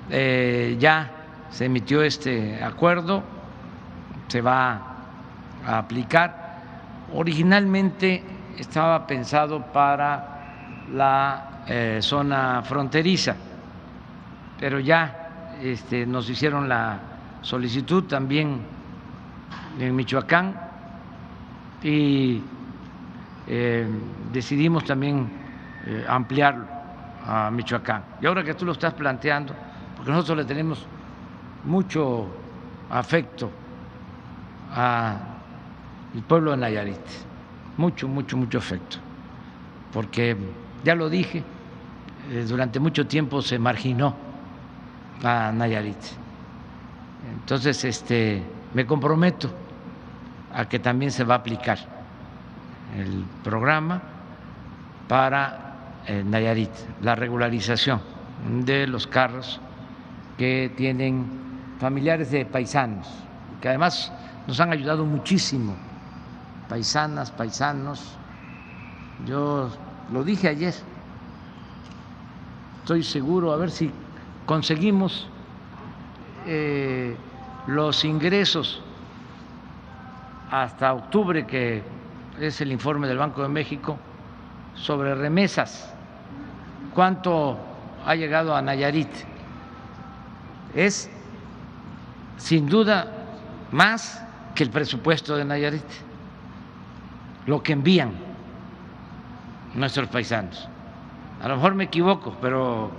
ya se emitió este acuerdo, se va a aplicar. Originalmente estaba pensado para la zona fronteriza, pero ya nos hicieron la solicitud también en Michoacán y decidimos también ampliarlo a Michoacán. Y ahora que tú lo estás planteando, porque nosotros le tenemos mucho afecto al pueblo de Nayarit, mucho afecto, porque ya lo dije, durante mucho tiempo se marginó a Nayarit. Entonces, me comprometo a que también se va a aplicar el programa para Nayarit, la regularización de los carros que tienen familiares de paisanos, que además nos han ayudado muchísimo, paisanas, paisanos. Yo lo dije ayer, estoy seguro, a ver si conseguimos los ingresos hasta octubre, que es el informe del Banco de México sobre remesas, cuánto ha llegado a Nayarit. Es sin duda más que el presupuesto de Nayarit, lo que envían nuestros paisanos. A lo mejor me equivoco, pero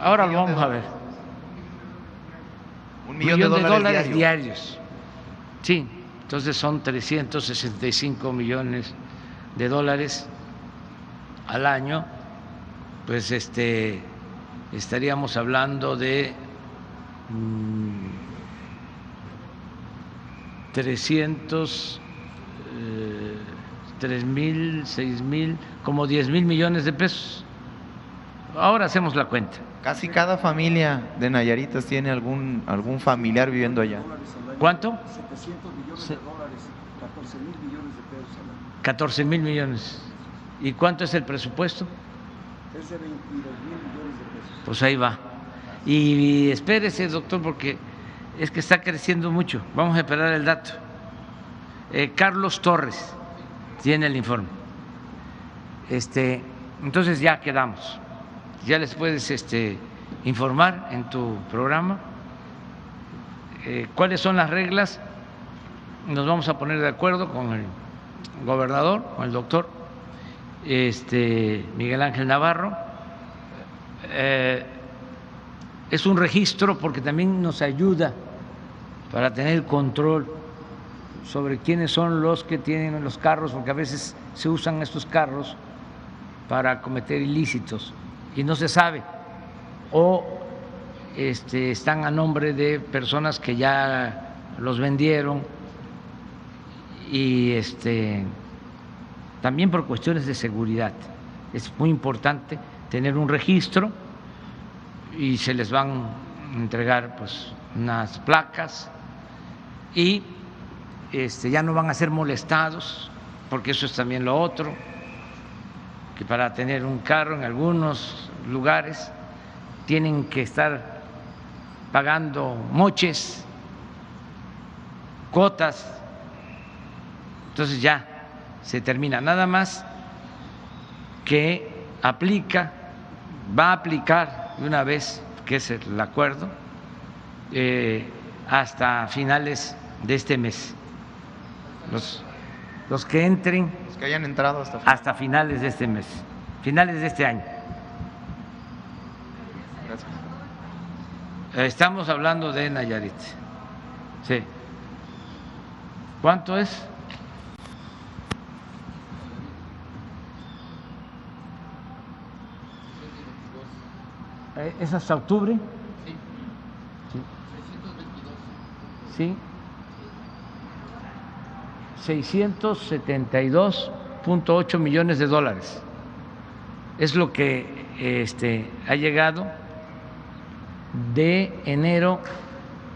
ahora lo vamos a ver. $1 millón de dólares diarios. Sí, entonces son 365 millones de dólares al año. Pues estaríamos hablando de 300, 3,000, 6,000, como 10,000 millones de pesos. Ahora hacemos la cuenta. Casi cada familia de Nayaritas tiene algún familiar viviendo allá. ¿Cuánto? 700 millones de dólares, 14,000 millones de pesos al año. 14,000 millones. ¿Y cuánto es el presupuesto? Es de 22,000 millones de pesos. Pues ahí va. Y espérese, doctor, porque es que está creciendo mucho. Vamos a esperar el dato. Carlos Torres tiene el informe. Entonces ya quedamos. Ya les puedes informar en tu programa cuáles son las reglas. Nos vamos a poner de acuerdo con el gobernador, con el doctor Miguel Ángel Navarro. Es un registro porque también nos ayuda para tener control sobre quiénes son los que tienen los carros, porque a veces se usan estos carros para cometer ilícitos y no se sabe, o están a nombre de personas que ya los vendieron, y también por cuestiones de seguridad es muy importante tener un registro, y se les van a entregar pues unas placas, y ya no van a ser molestados, porque eso es también lo otro, que para tener un carro en algunos lugares tienen que estar pagando moches, cuotas. Entonces ya se termina, nada más que va a aplicar de una vez, que es el acuerdo, hasta finales de este mes. Los que entren, Los que hayan entrado hasta finales de este mes, finales de este año. Gracias. Estamos hablando de Nayarit. Sí. ¿Cuánto es? ¿Es hasta octubre? Sí. Sí. 672.8 millones de dólares. Es lo que ha llegado de enero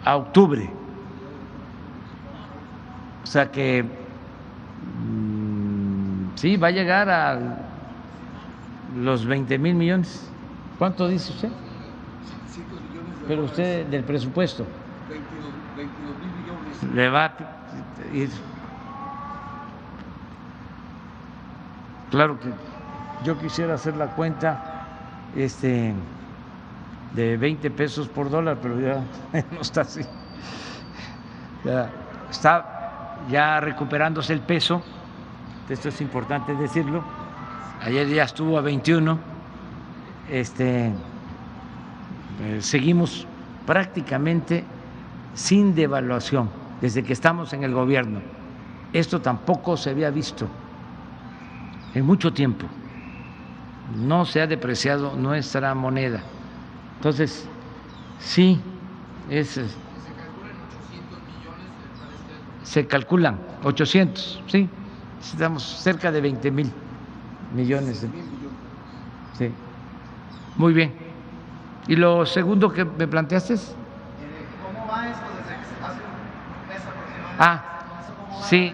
a octubre. O sea que sí, va a llegar a los 20,000 millones. ¿Cuánto dice usted? 5 millones. Pero usted del presupuesto. 22,000 millones. Le va a ir. Claro que yo quisiera hacer la cuenta de 20 pesos por dólar, pero ya no está así. Ya está ya recuperándose el peso. Esto es importante decirlo. Ayer ya estuvo a 21. Seguimos prácticamente sin devaluación desde que estamos en el gobierno. Esto tampoco se había visto en mucho tiempo. No se ha depreciado nuestra moneda. Entonces, sí, se calculan 800, sí, estamos cerca de 20,000 millones. Sí. Muy bien. ¿Y lo segundo que me planteaste? ¿Cómo va eso desde que se hace un mes aproximadamente? Sí,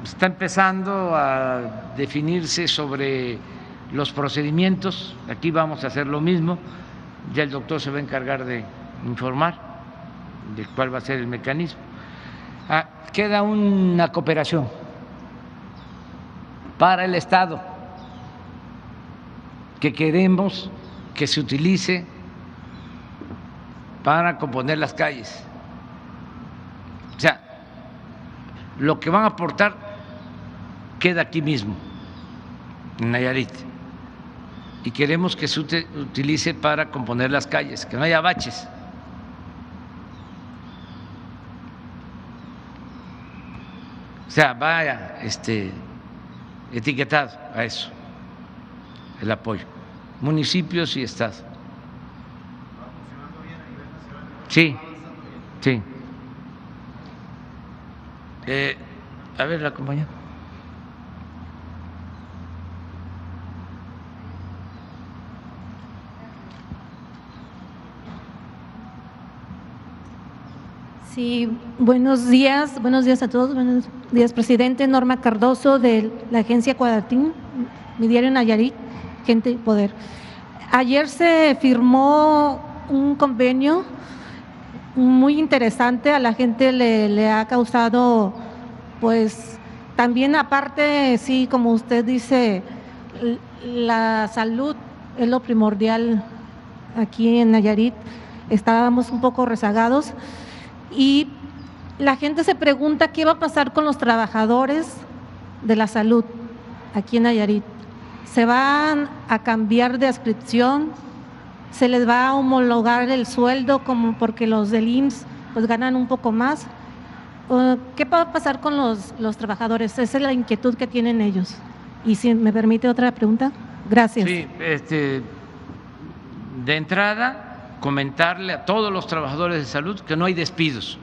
está empezando a definirse sobre los procedimientos. Aquí vamos a hacer lo mismo. Ya el doctor se va a encargar de informar de cuál va a ser el mecanismo. Queda una cooperación para el Estado que queremos que se utilice para componer las calles. O sea, lo que van a aportar queda aquí mismo, en Nayarit, y queremos que se utilice para componer las calles, que no haya baches. O sea, vaya etiquetado a eso el apoyo, municipios y estados. Sí, sí. A ver, la compañera. Sí, buenos días a todos, buenos días, presidente. Norma Cardoso de la agencia Cuadratín, mi diario Nayarit, Gente y Poder. Ayer se firmó un convenio muy interesante, a la gente le ha causado, pues, también aparte, sí, como usted dice, la salud es lo primordial aquí en Nayarit, estábamos un poco rezagados. Y la gente se pregunta qué va a pasar con los trabajadores de la salud aquí en Nayarit. ¿Se van a cambiar de adscripción? ¿Se les va a homologar el sueldo como porque los del IMSS pues ganan un poco más? ¿Qué va a pasar con los trabajadores? Esa es la inquietud que tienen ellos. Y si me permite otra pregunta. Gracias. Sí, de entrada, comentarle a todos los trabajadores de salud que no hay despidos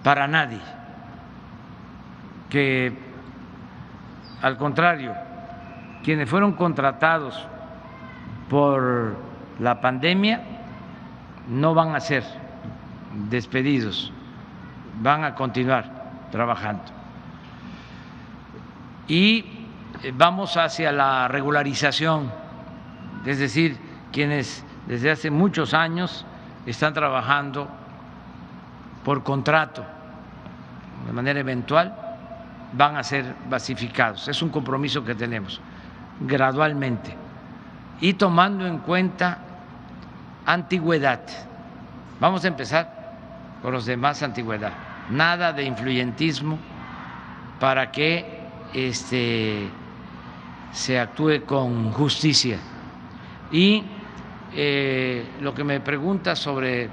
para nadie, que al contrario, quienes fueron contratados por la pandemia no van a ser despedidos, van a continuar trabajando. Y vamos hacia la regularización, es decir, quienes desde hace muchos años están trabajando por contrato de manera eventual, van a ser basificados. Es un compromiso que tenemos gradualmente y tomando en cuenta antigüedad. Vamos a empezar con los demás antigüedad. Nada de influyentismo para que se actúe con justicia. Y lo que me pregunta sobre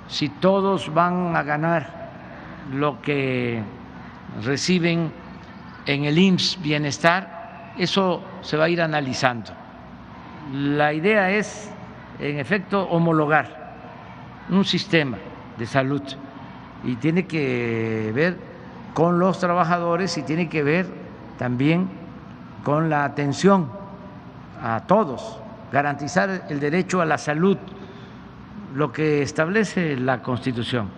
si todos van a ganar lo que reciben en el IMSS Bienestar, eso se va a ir analizando. La idea es, en efecto, homologar un sistema de salud y tiene que ver con los trabajadores y tiene que ver también con la atención a todos, garantizar el derecho a la salud, lo que establece la Constitución,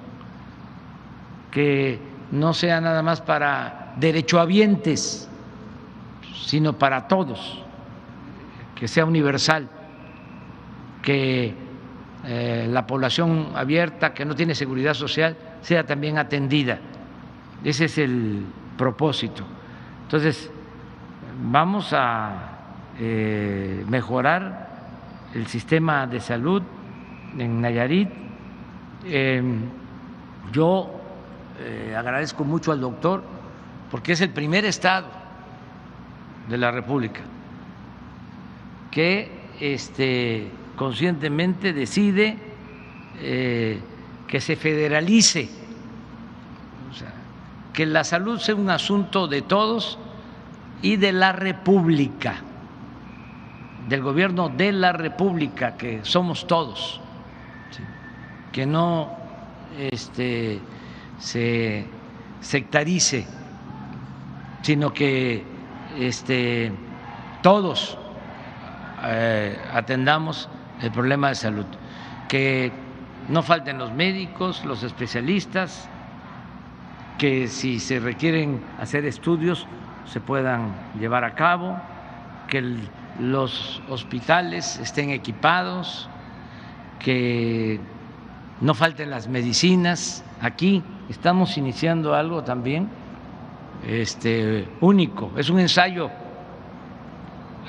que no sea nada más para derechohabientes, sino para todos, que sea universal, que la población abierta que no tiene seguridad social sea también atendida. Ese es el propósito. Entonces, vamos a mejorar el sistema de salud en Nayarit. Yo agradezco mucho al doctor porque es el primer estado de la República que conscientemente decide que se federalice, o sea, que la salud sea un asunto de todos y de la República, del gobierno de la República, que somos todos, ¿sí? Que no se sectarice, sino que todos atendamos el problema de salud, que no falten los médicos, los especialistas, que si se requieren hacer estudios se puedan llevar a cabo, que los hospitales estén equipados, que no falten las medicinas. Aquí estamos iniciando algo también único, es un ensayo.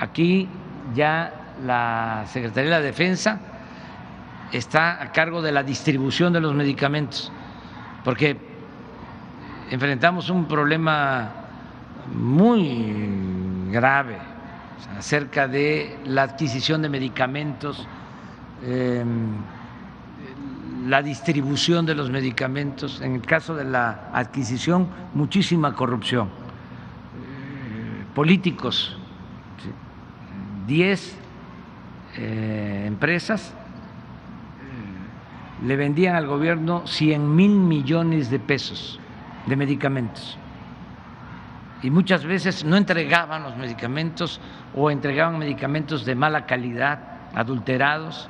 Aquí ya la Secretaría de la Defensa está a cargo de la distribución de los medicamentos, porque enfrentamos un problema muy grave acerca de la adquisición de medicamentos, la distribución de los medicamentos. En el caso de la adquisición, muchísima corrupción. Políticos, 10 empresas le vendían al gobierno 100,000 millones de pesos de medicamentos y muchas veces no entregaban los medicamentos o entregaban medicamentos de mala calidad, adulterados,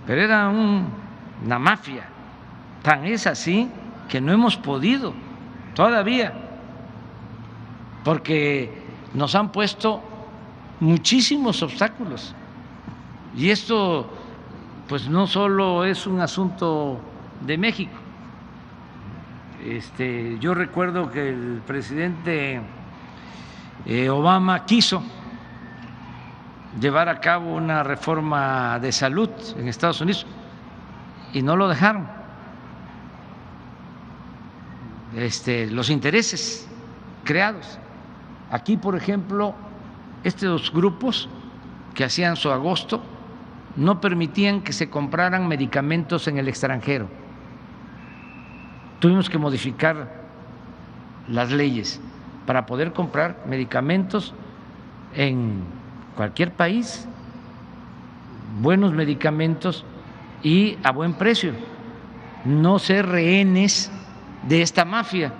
pero era una mafia. Tan es así que no hemos podido todavía, porque nos han puesto muchísimos obstáculos. Y esto pues no solo es un asunto de México. Yo recuerdo que el presidente Obama quiso llevar a cabo una reforma de salud en Estados Unidos y no lo dejaron. Los intereses creados. Aquí, por ejemplo, estos grupos que hacían su agosto no permitían que se compraran medicamentos en el extranjero. Tuvimos que modificar las leyes para poder comprar medicamentos en cualquier país, buenos medicamentos y a buen precio, no ser rehenes de esta mafia,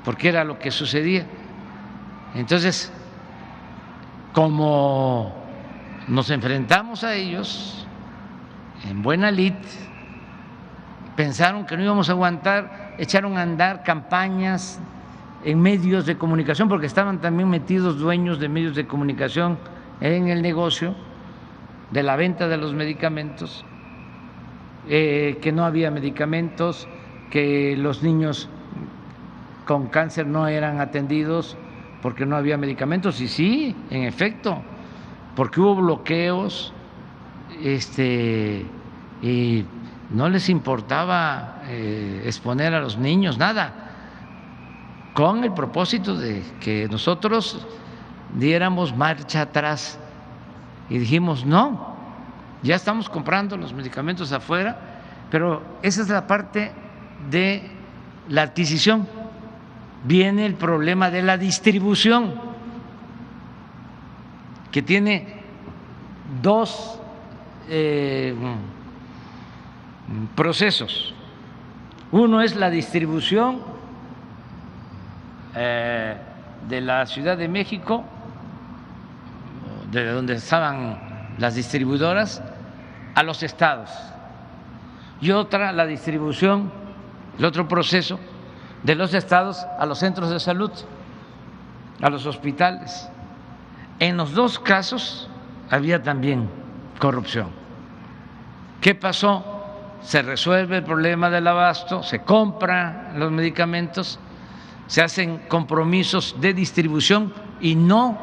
porque era lo que sucedía. Entonces, como nos enfrentamos a ellos en buena lid, pensaron que no íbamos a aguantar, echaron a andar campañas en medios de comunicación, porque estaban también metidos dueños de medios de comunicación en el negocio de la venta de los medicamentos, que no había medicamentos, que los niños con cáncer no eran atendidos porque no había medicamentos. Y sí, en efecto, porque hubo bloqueos, y no les importaba exponer a los niños, nada, con el propósito de que nosotros diéramos marcha atrás y dijimos no, ya estamos comprando los medicamentos afuera, pero esa es la parte de la adquisición. Viene el problema de la distribución, que tiene dos procesos. Uno es la distribución de la Ciudad de México, de donde estaban las distribuidoras, a los estados. Y otra, la distribución, el otro proceso, de los estados a los centros de salud, a los hospitales. En los dos casos había también corrupción. ¿Qué pasó? Se resuelve el problema del abasto, se compran los medicamentos, se hacen compromisos de distribución y no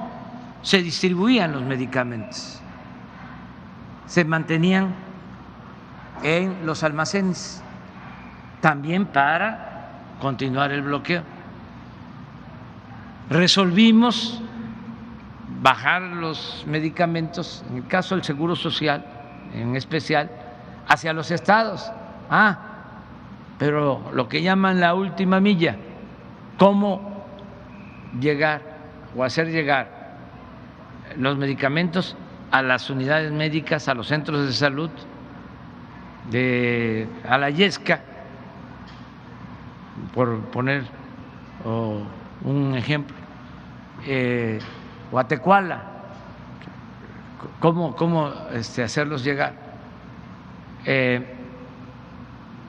se distribuían los medicamentos, se mantenían en los almacenes, también para continuar el bloqueo. Resolvimos bajar los medicamentos, en el caso del Seguro Social en especial, hacia los estados. Pero lo que llaman la última milla, cómo llegar o hacer llegar los medicamentos a las unidades médicas, a los centros de salud, a la Yesca, por poner un ejemplo, o a Tecuala, cómo hacerlos llegar.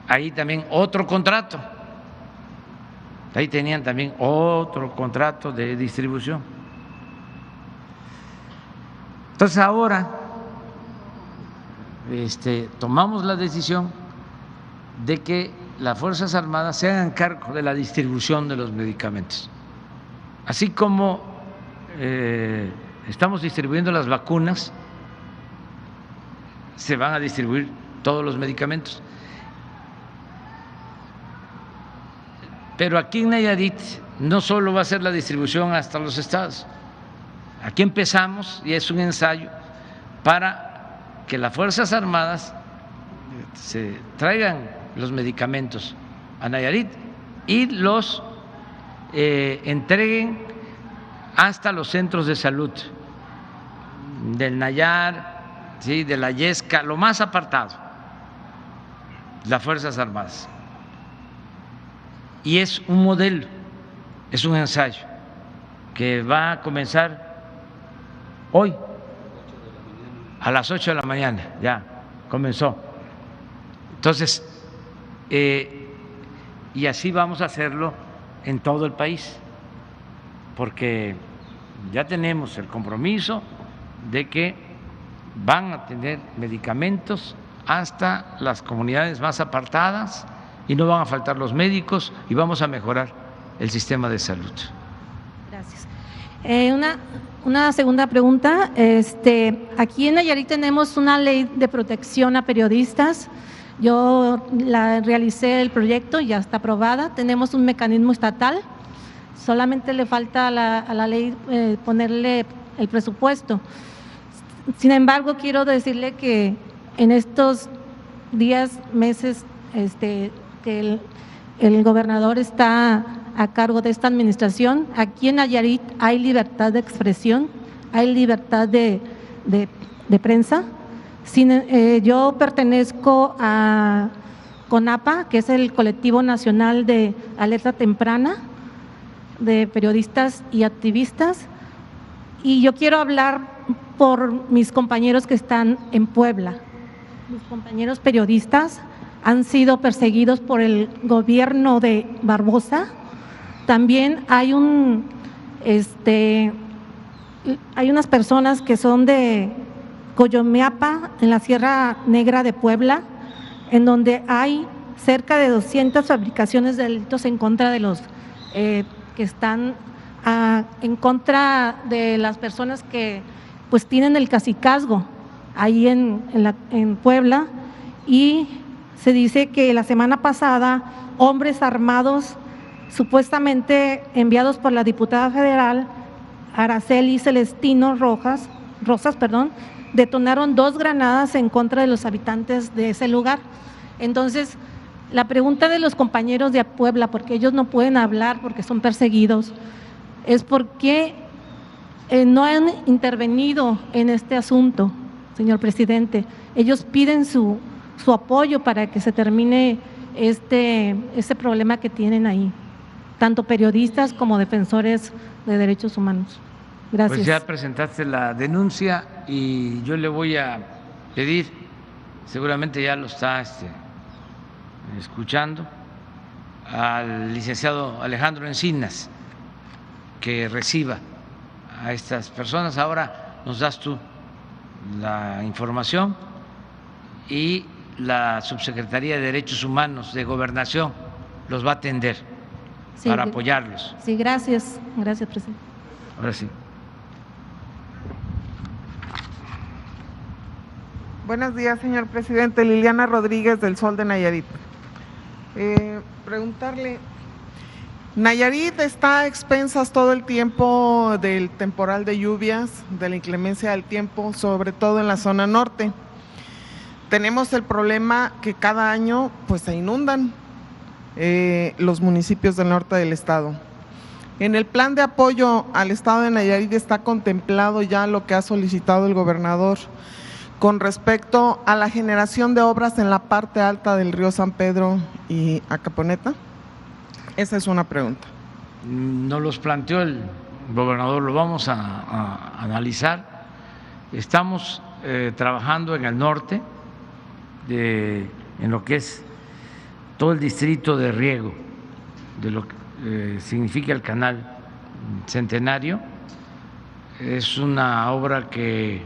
Ahí también otro contrato, ahí tenían también otro contrato de distribución. Entonces ahora tomamos la decisión de que las Fuerzas Armadas se hagan cargo de la distribución de los medicamentos, así como estamos distribuyendo las vacunas, se van a distribuir todos los medicamentos. Pero aquí en Nayarit no solo va a ser la distribución hasta los estados, aquí empezamos y es un ensayo para que las Fuerzas Armadas se traigan los medicamentos a Nayarit y los entreguen hasta los centros de salud del Nayar, ¿sí?, de la Yesca, lo más apartado, las Fuerzas Armadas. Y es un modelo, es un ensayo que va a comenzar hoy a las 8 de la mañana, ya comenzó. Entonces, y así vamos a hacerlo en todo el país, porque ya tenemos el compromiso de que van a tener medicamentos hasta las comunidades más apartadas y no van a faltar los médicos y vamos a mejorar el sistema de salud. Gracias. Una segunda pregunta. Aquí en Nayarit tenemos una ley de protección a periodistas. Yo realicé el proyecto, ya está aprobada. Tenemos un mecanismo estatal. Solamente le falta a la ley ponerle el presupuesto. Sin embargo, quiero decirle que en estos días, meses, que el gobernador está a cargo de esta administración, aquí en Nayarit hay libertad de expresión, hay libertad de prensa. Yo pertenezco a CONAPA, que es el Colectivo Nacional de Alerta Temprana de periodistas y activistas, y yo quiero hablar por mis compañeros que están en Puebla. Mis compañeros periodistas han sido perseguidos por el gobierno de Barbosa. También hay hay unas personas que son de Coyomeapa, en la Sierra Negra de Puebla, en donde hay cerca de 200 fabricaciones de delitos en contra de los que están en contra de las personas que pues tienen el cacicazgo ahí en Puebla. Y se dice que la semana pasada hombres armados, supuestamente enviados por la diputada federal Araceli Celestino Rosas, detonaron 2 granadas en contra de los habitantes de ese lugar. Entonces, la pregunta de los compañeros de Puebla, porque ellos no pueden hablar porque son perseguidos, es por qué no han intervenido en este asunto, señor presidente. Ellos piden su apoyo para que se termine este problema que tienen ahí, tanto periodistas como defensores de derechos humanos. Gracias. Pues ya presentaste la denuncia y yo le voy a pedir, seguramente ya lo está escuchando, al licenciado Alejandro Encinas que reciba a estas personas. Ahora nos das tú la información y la Subsecretaría de Derechos Humanos de Gobernación los va a atender para apoyarlos. Sí, gracias. Gracias, presidente. Ahora sí. Buenos días, señor presidente. Liliana Rodríguez, del Sol de Nayarit. Preguntarle, Nayarit está a expensas todo el tiempo del temporal de lluvias, de la inclemencia del tiempo, sobre todo en la zona norte. Tenemos el problema que cada año pues se inundan los municipios del norte del estado. En el plan de apoyo al estado de Nayarit está contemplado ya lo que ha solicitado el gobernador con respecto a la generación de obras en la parte alta del río San Pedro y Acaponeta. Esa es una pregunta. Nos los planteó el gobernador, lo vamos a analizar. Estamos trabajando en el norte, en lo que es todo el distrito de riego, de lo que significa el canal Centenario. Es una obra que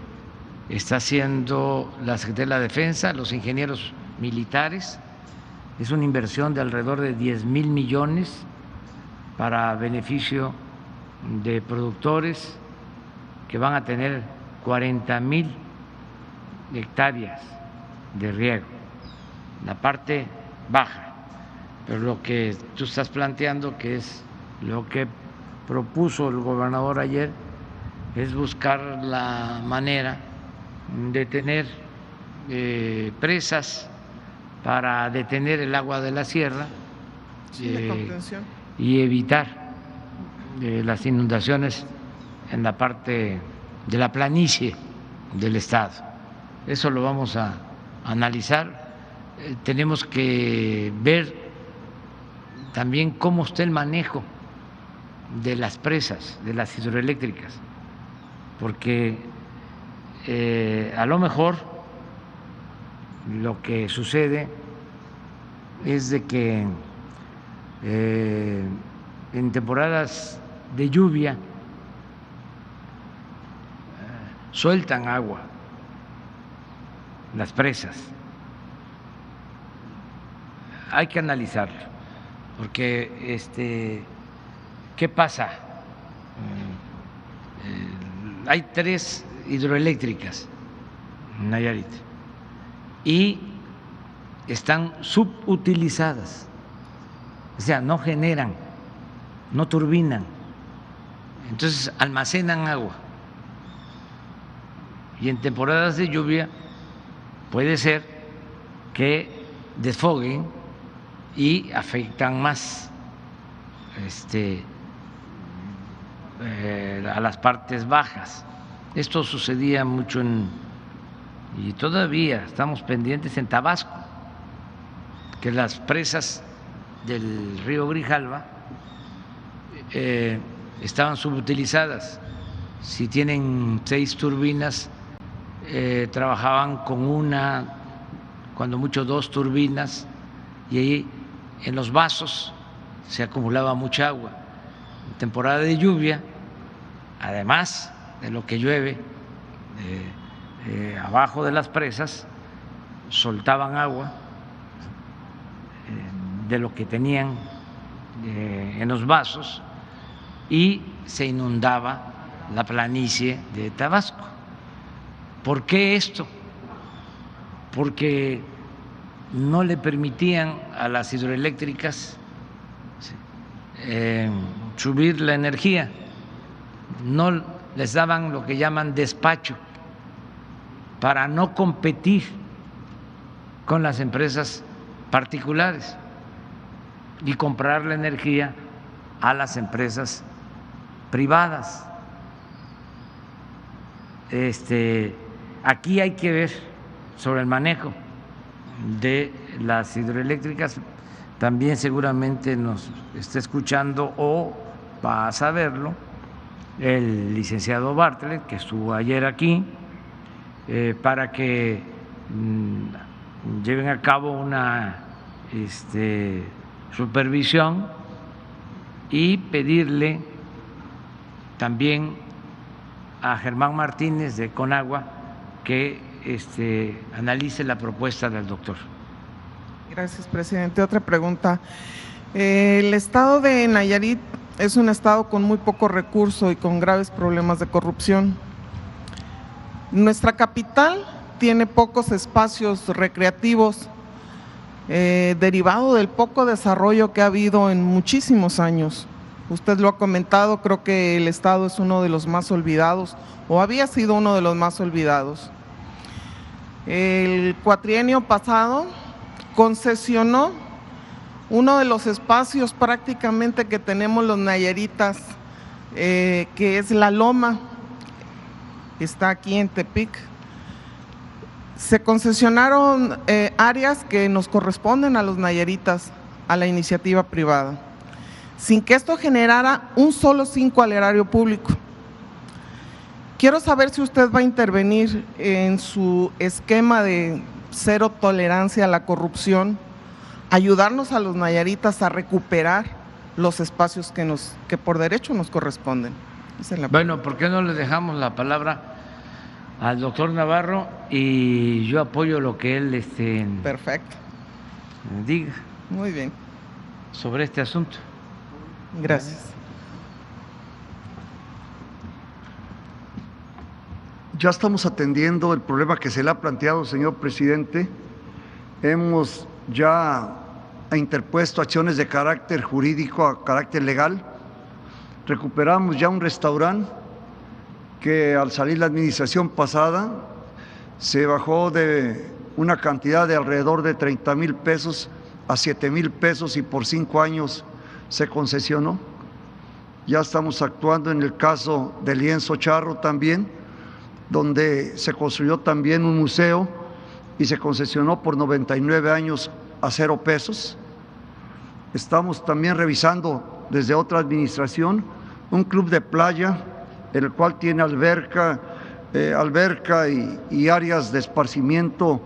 está haciendo la Secretaría de la Defensa, los ingenieros militares. Es una inversión de alrededor de 10,000 millones para beneficio de productores que van a tener 40,000 hectáreas de riego, la parte baja. Pero lo que tú estás planteando, que es lo que propuso el gobernador ayer, es buscar la manera de tener presas para detener el agua de la sierra y evitar las inundaciones en la parte de la planicie del estado. Eso lo vamos a analizar. Tenemos que ver también cómo está el manejo de las presas, de las hidroeléctricas, porque a lo mejor lo que sucede es de que en temporadas de lluvia sueltan agua las presas. Hay que analizarlo, porque ¿qué pasa? Hay 3 hidroeléctricas en Nayarit y están subutilizadas, o sea, no generan, no turbinan, entonces almacenan agua y en temporadas de lluvia puede ser que desfoguen y afectan más a las partes bajas. Esto sucedía mucho y todavía estamos pendientes en Tabasco, que las presas del río Grijalva estaban subutilizadas. Si tienen 6 turbinas, trabajaban con una, cuando mucho 2 turbinas, y ahí en los vasos se acumulaba mucha agua. En temporada de lluvia, además de lo que llueve abajo de las presas, soltaban agua de lo que tenían en los vasos y se inundaba la planicie de Tabasco. ¿Por qué esto? Porque no le permitían a las hidroeléctricas subir la energía, no les daban lo que llaman despacho para no competir con las empresas particulares y comprar la energía a las empresas privadas. Aquí hay que ver sobre el manejo de las hidroeléctricas. También seguramente nos está escuchando o va a saberlo el licenciado Bartlett, que estuvo ayer aquí, para que lleven a cabo una supervisión y pedirle también a Germán Martínez de Conagua que analice la propuesta del doctor. Gracias, presidente. Otra pregunta. El estado de Nayarit es un estado con muy poco recurso y con graves problemas de corrupción. Nuestra capital tiene pocos espacios recreativos, derivado del poco desarrollo que ha habido en muchísimos años. Usted lo ha comentado, creo que el estado es uno de los más olvidados, o había sido uno de los más olvidados. El cuatrienio pasado concesionó uno de los espacios prácticamente que tenemos los nayaritas, que es La Loma, está aquí en Tepic. Se concesionaron áreas que nos corresponden a los nayaritas, a la iniciativa privada, sin que esto generara un solo 5 al erario público. Quiero saber si usted va a intervenir en su esquema de cero tolerancia a la corrupción, ayudarnos a los nayaritas a recuperar los espacios que por derecho nos corresponden. Bueno, ¿por qué no le dejamos la palabra al doctor Navarro y yo apoyo lo que él perfecto diga? Muy bien. Sobre este asunto. Gracias. Ya estamos atendiendo el problema que se le ha planteado, señor presidente. Hemos ya interpuesto acciones de carácter jurídico a carácter legal. Recuperamos ya un restaurante que al salir la administración pasada se bajó de una cantidad de alrededor de 30,000 pesos a 7,000 pesos y por 5 años se concesionó. Ya estamos actuando en el caso de Lienzo Charro también, donde se construyó también un museo y se concesionó por 99 años a 0 pesos. Estamos también revisando desde otra administración un club de playa, el cual tiene alberca y áreas de esparcimiento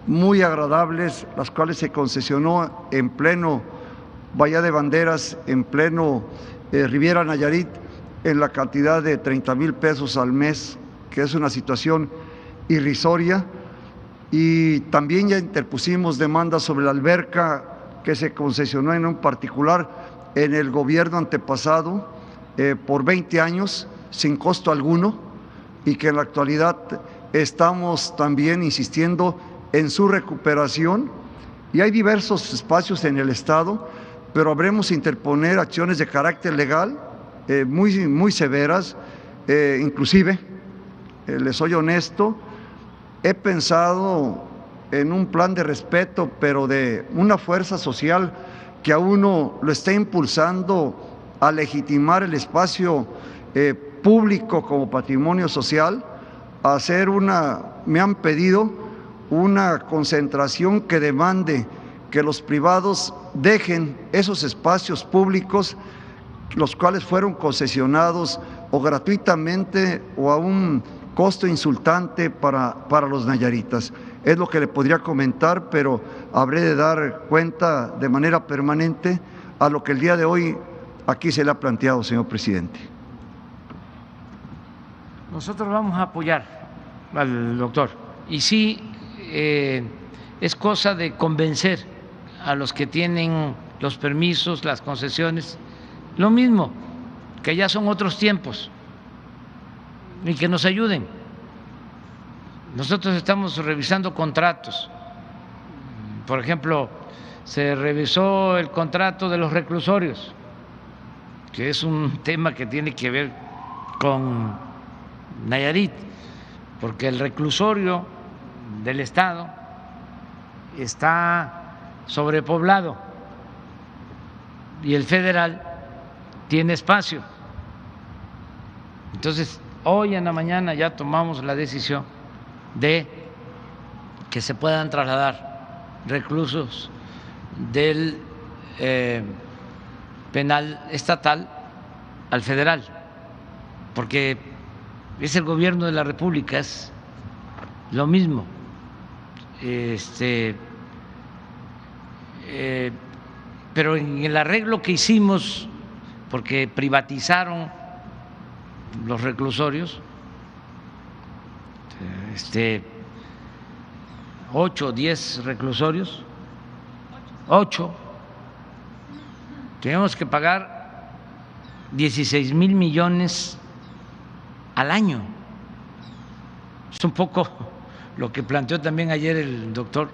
muy agradables, las cuales se concesionó en pleno Bahía de Banderas, en pleno Riviera Nayarit, en la cantidad de 30,000 pesos al mes, que es una situación irrisoria. Y también ya interpusimos demandas sobre la alberca que se concesionó en un particular en el gobierno antepasado por 20 años sin costo alguno, y que en la actualidad estamos también insistiendo en su recuperación. Y hay diversos espacios en el estado, pero habremos interponer acciones de carácter legal muy severas, inclusive, les soy honesto, he pensado en un plan de respeto, pero de una fuerza social que a uno lo está impulsando a legitimar el espacio público como patrimonio social, a hacer me han pedido una concentración que demande que los privados dejen esos espacios públicos, los cuales fueron concesionados o gratuitamente o a un costo insultante para los nayaritas. Es lo que le podría comentar, pero habré de dar cuenta de manera permanente a lo que el día de hoy aquí se le ha planteado, señor presidente. Nosotros vamos a apoyar al doctor, y sí es cosa de convencer a los que tienen los permisos, las concesiones, lo mismo, que ya son otros tiempos, y que nos ayuden. Nosotros estamos revisando contratos. Por ejemplo, se revisó el contrato de los reclusorios, que es un tema que tiene que ver con Nayarit, porque el reclusorio del Estado está sobrepoblado y el federal tiene espacio. Entonces, hoy en la mañana ya tomamos la decisión de que se puedan trasladar reclusos del penal estatal al federal, porque es el gobierno de la República, es lo mismo. Pero en el arreglo que hicimos, porque privatizaron los reclusorios, 8 o 10 reclusorios, 8, tenemos que pagar 16,000 millones al año. Es un poco lo que planteó también ayer el doctor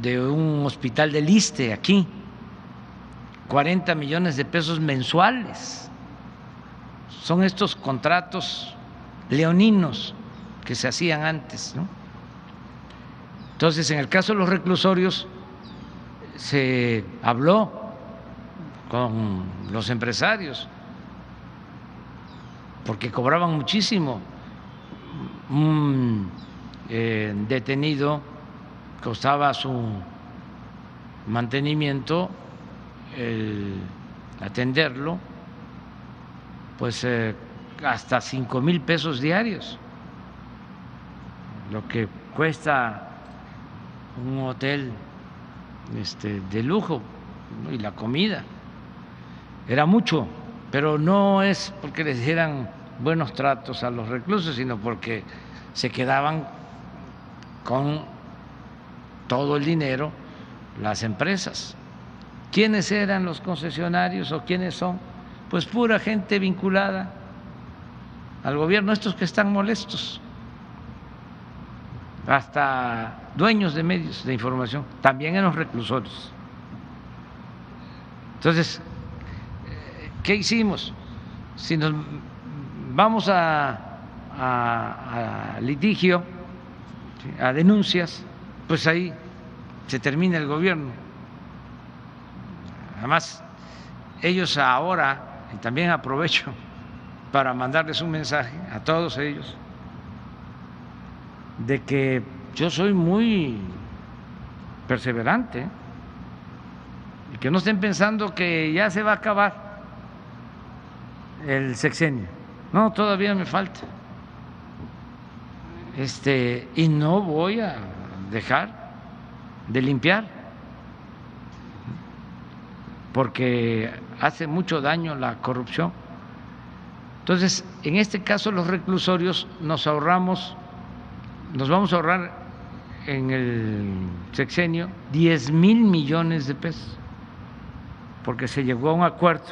de un hospital del ISSSTE aquí, 40 millones de pesos mensuales. Son estos contratos leoninos que se hacían antes, ¿no? Entonces, en el caso de los reclusorios, se habló con los empresarios porque cobraban muchísimo. Un detenido costaba su mantenimiento, atenderlo, pues hasta 5,000 pesos diarios, lo que cuesta un hotel de lujo, ¿no? Y la comida era mucho, pero no es porque les dieran buenos tratos a los reclusos, sino porque se quedaban con todo el dinero las empresas. ¿Quiénes eran los concesionarios o quiénes son? Pues pura gente vinculada al gobierno, estos que están molestos, hasta dueños de medios de información, también en los reclusorios. Entonces, ¿qué hicimos? Si nos vamos a litigio, a denuncias, pues ahí se termina el gobierno. Además, ellos ahora, y también aprovecho para mandarles un mensaje a todos ellos, de que yo soy muy perseverante y que no estén pensando que ya se va a acabar el sexenio. No, todavía me falta. Y no voy a dejar de limpiar, porque hace mucho daño la corrupción. Entonces, en este caso, los reclusorios nos vamos a ahorrar en el sexenio 10,000 millones de pesos, porque se llegó a un acuerdo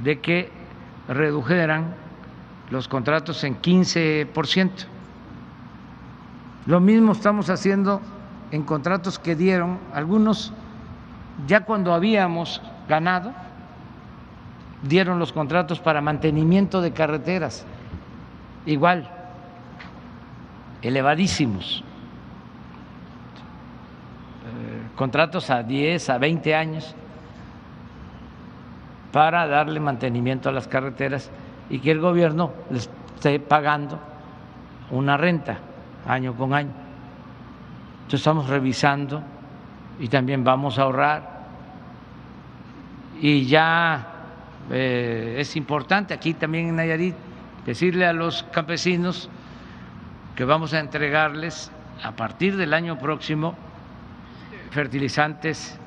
de que redujeran los contratos en 15%. Lo mismo estamos haciendo en contratos que dieron algunos ya cuando habíamos ganado, dieron los contratos para mantenimiento de carreteras, igual, elevadísimos, contratos a 10, a 20 años para darle mantenimiento a las carreteras y que el gobierno les esté pagando una renta año con año. Entonces estamos revisando y también vamos a ahorrar. Y ya es importante aquí también en Nayarit decirle a los campesinos que vamos a entregarles a partir del año próximo fertilizantes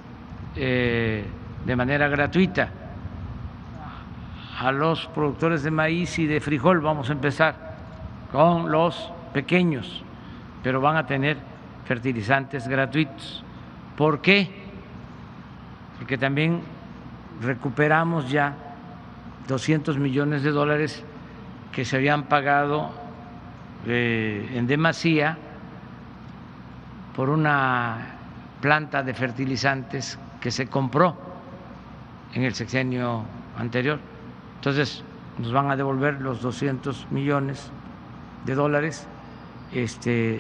de manera gratuita. A los productores de maíz y de frijol vamos a empezar con los pequeños, pero van a tener fertilizantes gratuitos. ¿Por qué? Porque también recuperamos ya 200 millones de dólares que se habían pagado en demasía por una planta de fertilizantes que se compró en el sexenio anterior. Entonces nos van a devolver los 200 millones de dólares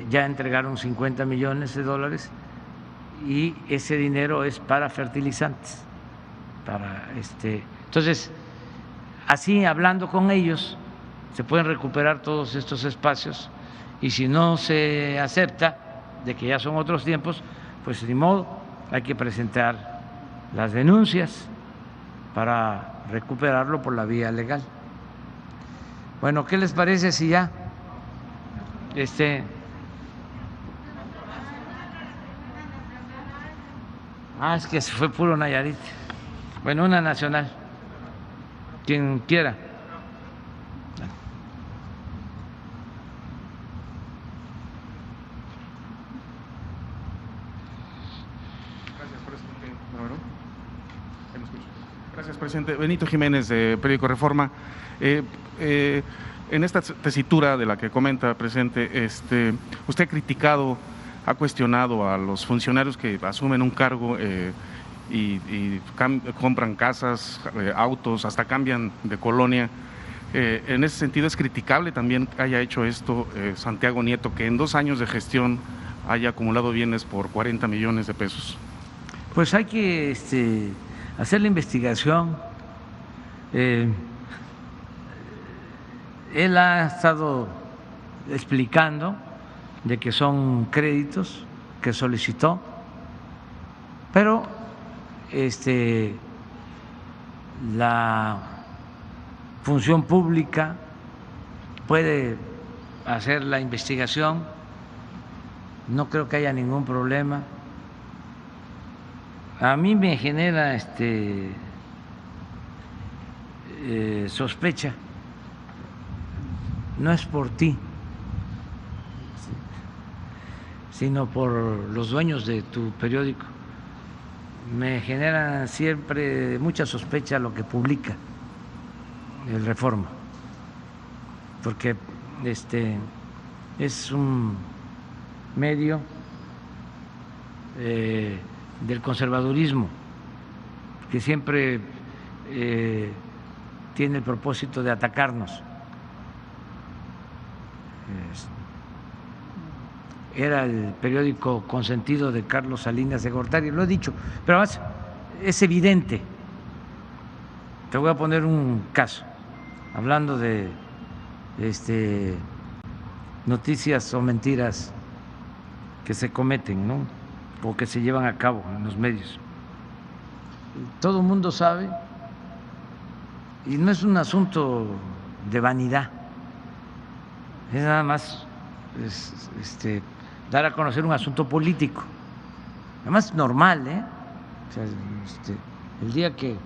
ya entregaron 50 millones de dólares y ese dinero es para fertilizantes. Entonces, así hablando con ellos, se pueden recuperar todos estos espacios, y si no se acepta de que ya son otros tiempos, pues ni modo, hay que presentar las denuncias para recuperarlo por la vía legal. Bueno, ¿qué les parece si ya es que se fue puro Nayarit? Bueno, una nacional, quien quiera. Gracias, presidente. Benito Jiménez, de Periódico Reforma. En esta tesitura de la que comenta, presidente, usted ha criticado, ha cuestionado a los funcionarios que asumen un cargo y compran casas, autos, hasta cambian de colonia. En ese sentido, es criticable también que haya hecho esto Santiago Nieto, que en 2 años de gestión haya acumulado bienes por 40 millones de pesos. Pues hay que hacer la investigación. Él ha estado explicando de que son créditos que solicitó, pero la función pública puede hacer la investigación, no creo que haya ningún problema. A mí me genera sospecha, no es por ti, sino por los dueños de tu periódico. Me genera siempre mucha sospecha lo que publica el Reforma, porque es un medio del conservadurismo que siempre tiene el propósito de atacarnos. Era el periódico consentido de Carlos Salinas de Gortari, lo he dicho, pero además es evidente. Te voy a poner un caso, hablando de noticias o mentiras que se cometen, ¿no?, o que se llevan a cabo en los medios. Todo el mundo sabe, y no es un asunto de vanidad, es nada más dar a conocer un asunto político, además normal, o sea, el día que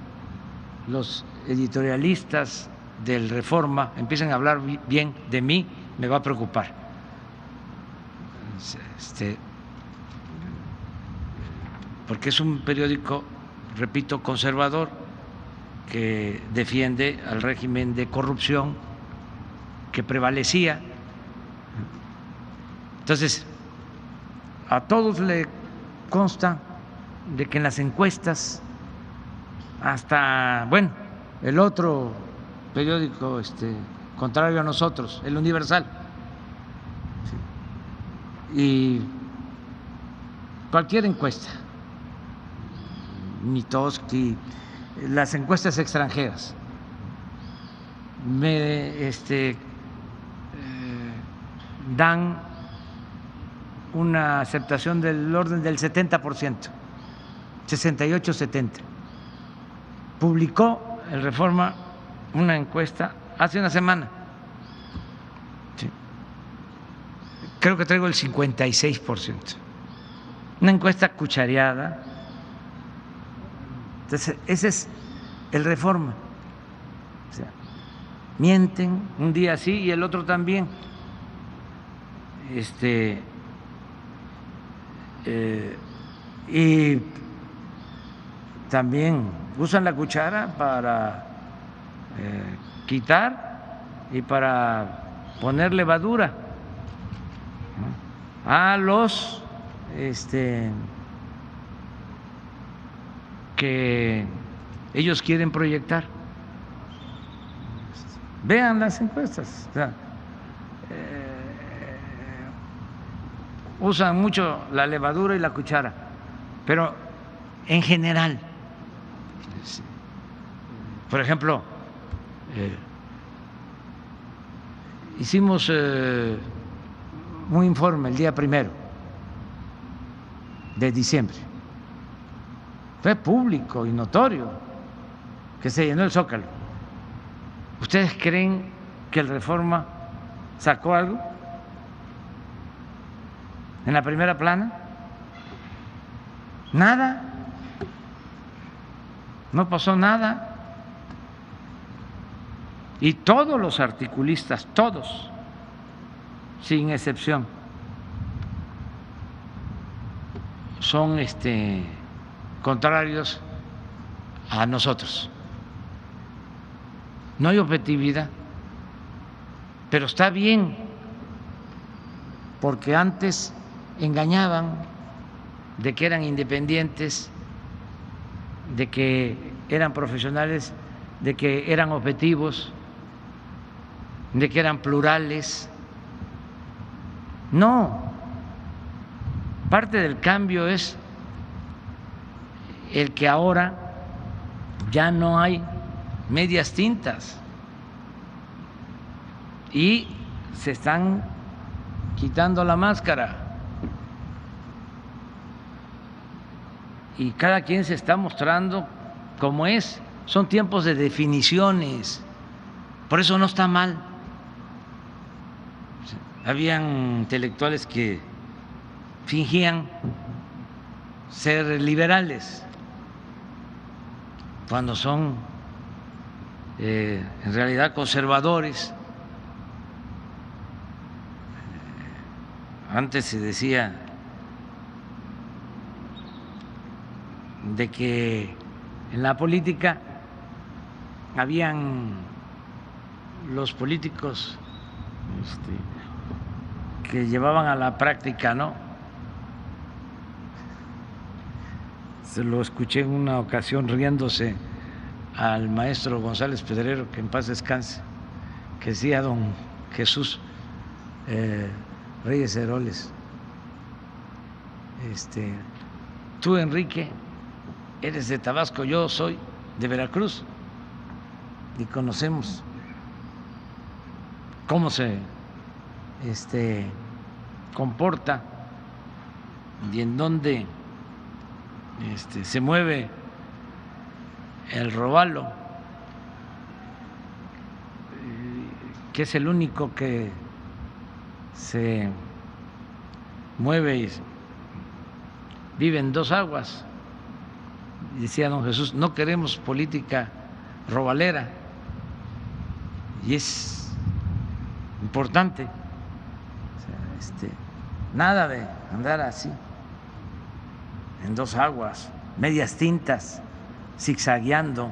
los editorialistas del Reforma empiecen a hablar bien de mí, me va a preocupar. Porque es un periódico, repito, conservador, que defiende al régimen de corrupción que prevalecía. Entonces, a todos le consta de que en las encuestas, hasta, bueno, el otro periódico contrario a nosotros, el Universal, ¿sí?, y cualquier encuesta, Mitofsky, las encuestas extranjeras, me dan una aceptación del orden del 70%, 68-70%. Publicó el Reforma una encuesta hace una semana, sí, creo que traigo el 56%, una encuesta cuchareada. Entonces, ese es el Reforma. O sea, mienten un día sí y el otro también. Y también usan la cuchara para quitar y para poner levadura a los que ellos quieren proyectar. Vean las encuestas. O sea, usan mucho la levadura y la cuchara, pero en general, por ejemplo, hicimos un informe el día 1 de diciembre. Fue público y notorio que se llenó el Zócalo. ¿Ustedes creen que el Reforma sacó algo en la primera plana? Nada. No pasó nada. Y todos los articulistas, todos, sin excepción, son contrarios a nosotros. No hay objetividad, pero está bien, porque antes engañaban de que eran independientes, de que eran profesionales, de que eran objetivos, de que eran plurales. No, parte del cambio es el que ahora ya no hay medias tintas y se están quitando la máscara y cada quien se está mostrando como es. Son tiempos de definiciones, por eso no está mal. Habían intelectuales que fingían ser liberales cuando son en realidad conservadores. Antes se decía de que en la política habían los políticos que llevaban a la práctica, ¿no? Se lo escuché en una ocasión riéndose al maestro González Pedrero, que en paz descanse, que decía don Jesús Reyes Heroles, tú, Enrique, eres de Tabasco, yo soy de Veracruz y conocemos cómo se comporta y en dónde se mueve el robalo, que es el único que se mueve y vive en dos aguas. Y decía don Jesús, no queremos política robalera, y es importante, nada de andar así en dos aguas, medias tintas, zigzagueando,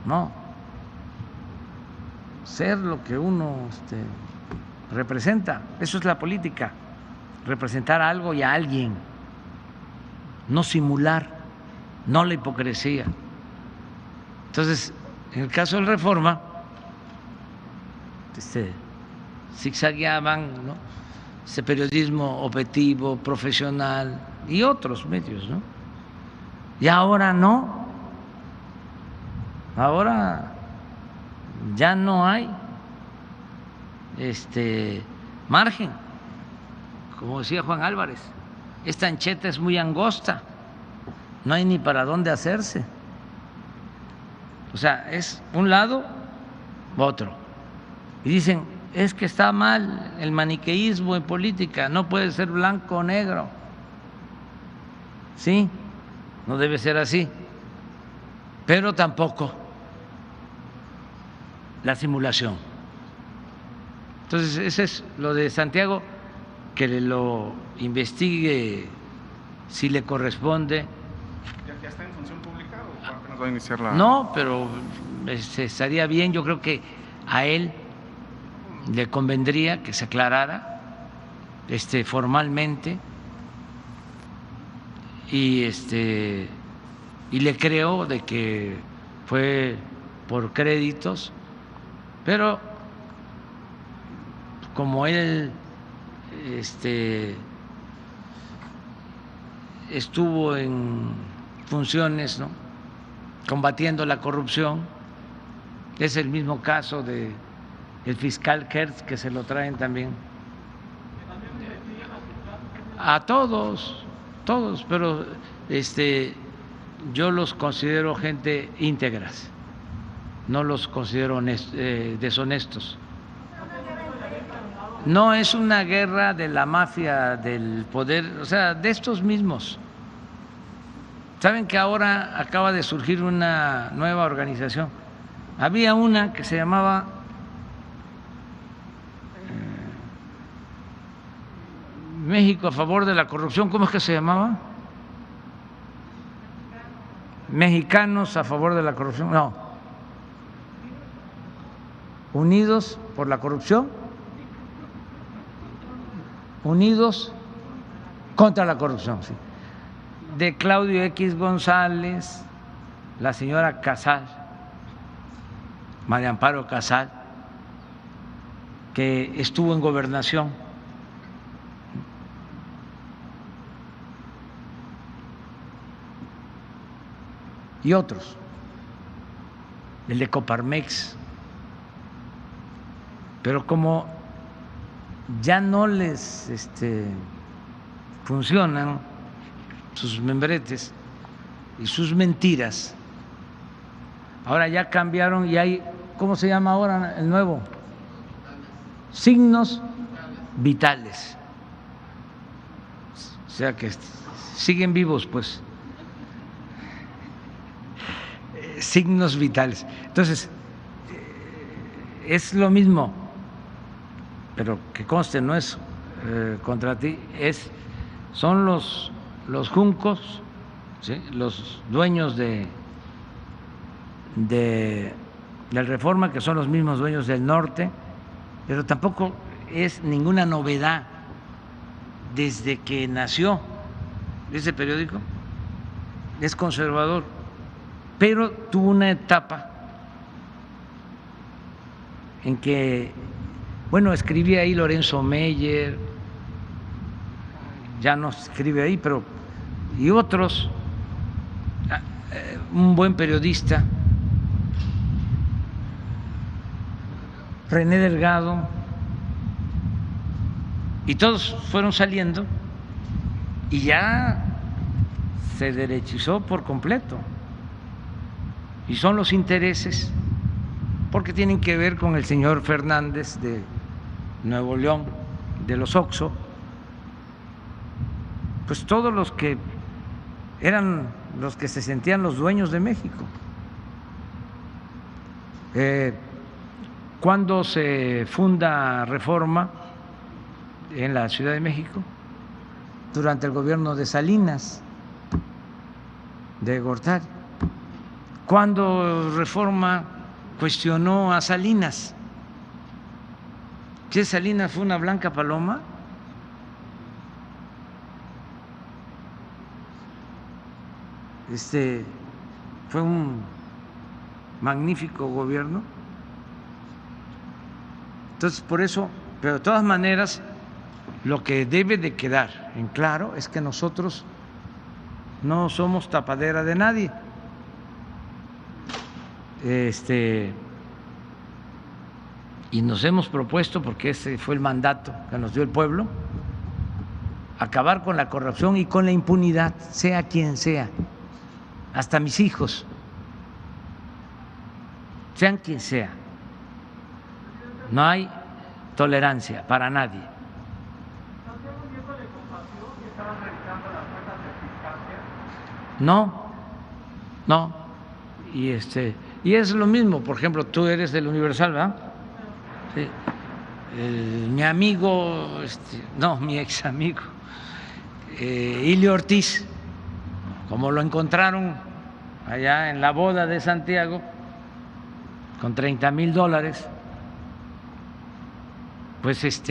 no, ser lo que uno representa. Eso es la política, representar algo y a alguien, no simular, no la hipocresía. Entonces, en el caso del Reforma, zigzagueaban, ¿no? Ese periodismo objetivo, profesional y otros medios, ¿no? Y ahora no, ahora ya no hay margen. Como decía Juan Álvarez, esta ancheta es muy angosta, no hay ni para dónde hacerse. O sea, es un lado u otro. Y dicen, es que está mal el maniqueísmo en política, no puede ser blanco o negro. Sí, no debe ser así, pero tampoco la simulación. Entonces, ese es lo de Santiago, que lo investigue si le corresponde. ¿Ya está en función pública o apenas va a iniciar la...? No, pero estaría bien, yo creo que a él le convendría que se aclarara formalmente y le creo de que fue por créditos, pero como él estuvo en funciones, ¿no?, combatiendo la corrupción. Es el mismo caso de el fiscal Kertz, que se lo traen también a todos, pero yo los considero gente íntegras, no los considero deshonestos. No es una guerra de la mafia del poder, o sea, de estos mismos. Saben que ahora acaba de surgir una nueva organización. Había una que se llamaba México a favor de la corrupción. ¿Cómo es que se llamaba? Mexicanos a favor de la corrupción. No. Unidos por la corrupción. Unidos contra la corrupción, sí. De Claudio X González, la señora Casal, María Amparo Casal, que estuvo en gobernación. Y otros, el de Coparmex. Pero como ya no les funcionan sus membretes y sus mentiras, ahora ya cambiaron y hay, ¿cómo se llama ahora el nuevo? Signos vitales. O sea que siguen vivos, pues. Signos vitales. Entonces, es lo mismo, pero que conste, no es contra ti, son los juncos, ¿sí?, los dueños del Reforma, que son los mismos dueños del Norte, pero tampoco es ninguna novedad desde que nació ese periódico, es conservador, pero tuvo una etapa en que, bueno, escribía ahí Lorenzo Meyer, ya no escribe ahí, pero y otros, un buen periodista, René Delgado, y todos fueron saliendo y ya se derechizó por completo. Y son los intereses, porque tienen que ver con el señor Fernández de Nuevo León, de los Oxxo, pues todos los que eran los que se sentían los dueños de México. Cuando se funda Reforma en la Ciudad de México, durante el gobierno de Salinas, de Gortari, cuando Reforma cuestionó a Salinas, ¿que Salinas fue una blanca paloma? Fue un magnífico gobierno. Entonces, por eso, pero de todas maneras, lo que debe de quedar en claro es que nosotros no somos tapadera de nadie. Y nos hemos propuesto, porque ese fue el mandato que nos dio el pueblo, acabar con la corrupción y con la impunidad, sea quien sea, hasta mis hijos, sean quien sea. No hay tolerancia para nadie. No. Y es lo mismo, por ejemplo, tú eres del Universal, ¿verdad? Sí. Mi amigo, mi ex amigo, Ilio Ortiz, como lo encontraron allá en la boda de Santiago con $30,000, pues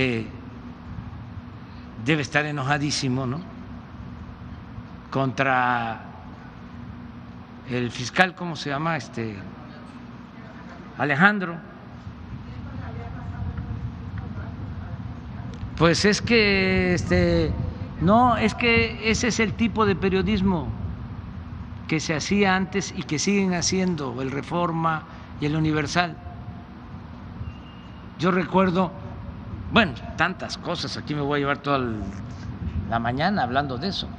debe estar enojadísimo, ¿no?, contra el fiscal, ¿cómo se llama? Alejandro. Pues es que No, es que ese es el tipo de periodismo que se hacía antes y que siguen haciendo el Reforma y el Universal. Yo recuerdo, bueno, tantas cosas, aquí me voy a llevar toda la mañana hablando de eso,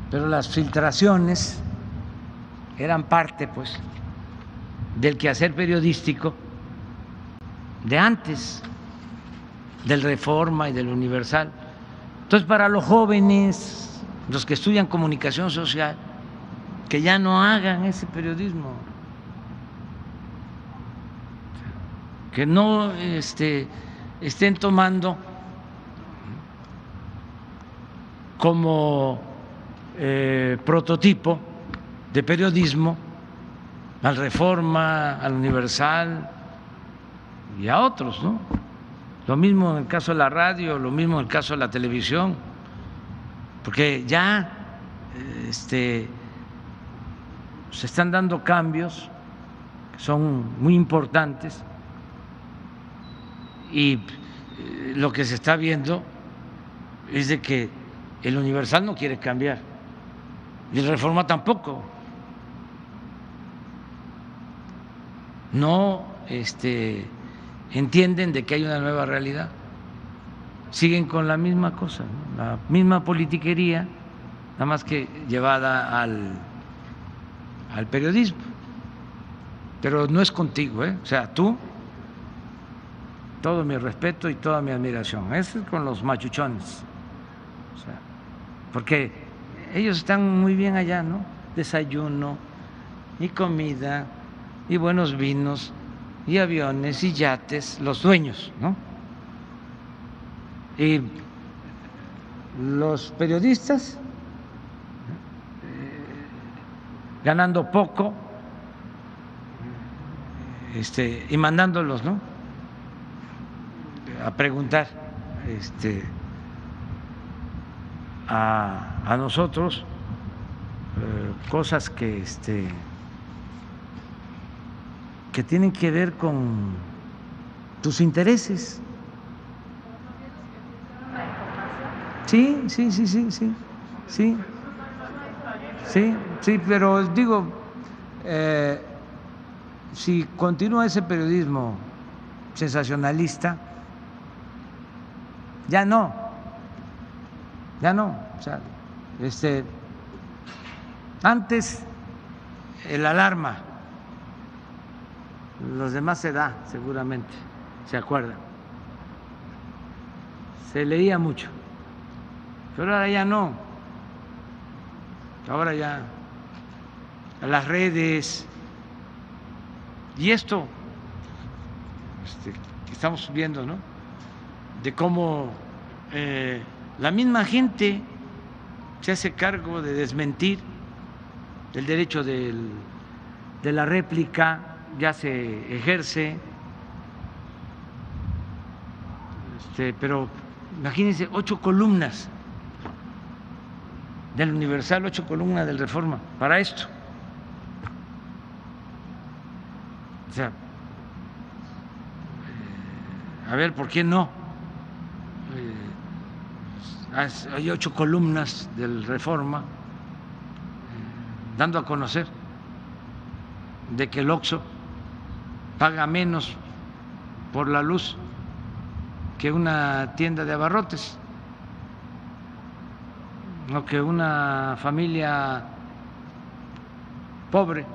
pero las filtraciones eran parte, pues, del quehacer periodístico de antes, del Reforma y del Universal. Entonces, para los jóvenes, los que estudian comunicación social, que ya no hagan ese periodismo, que no estén tomando como prototipo de periodismo al Reforma, al Universal y a otros, ¿no? Lo mismo en el caso de la radio, lo mismo en el caso de la televisión, porque ya se están dando cambios que son muy importantes y lo que se está viendo es de que el Universal no quiere cambiar y el Reforma tampoco. No entienden de que hay una nueva realidad, siguen con la misma cosa, ¿no? La misma politiquería, nada más que llevada al periodismo. Pero no es contigo, o sea, tú, todo mi respeto y toda mi admiración, es con los machuchones, o sea, porque ellos están muy bien allá, ¿no? Desayuno y comida y buenos vinos y aviones y yates, los dueños, ¿no? Y los periodistas ganando poco y mandándolos, ¿no?, a preguntar a nosotros cosas que que tienen que ver con tus intereses. Sí, pero digo, si continúa ese periodismo sensacionalista, ya no, o sea, antes el Alarma, los demás se da, seguramente, se acuerdan, se leía mucho, pero ahora ya no, ahora ya las redes y esto que estamos viendo, ¿no?, de cómo la misma gente se hace cargo de desmentir el derecho de la réplica, ya se ejerce, pero imagínense 8 columnas del Universal, 8 columnas del Reforma para esto. O sea, a ver, ¿por qué no? Hay 8 columnas del Reforma dando a conocer de que el Oxxo paga menos por la luz que una tienda de abarrotes, o que una familia pobre.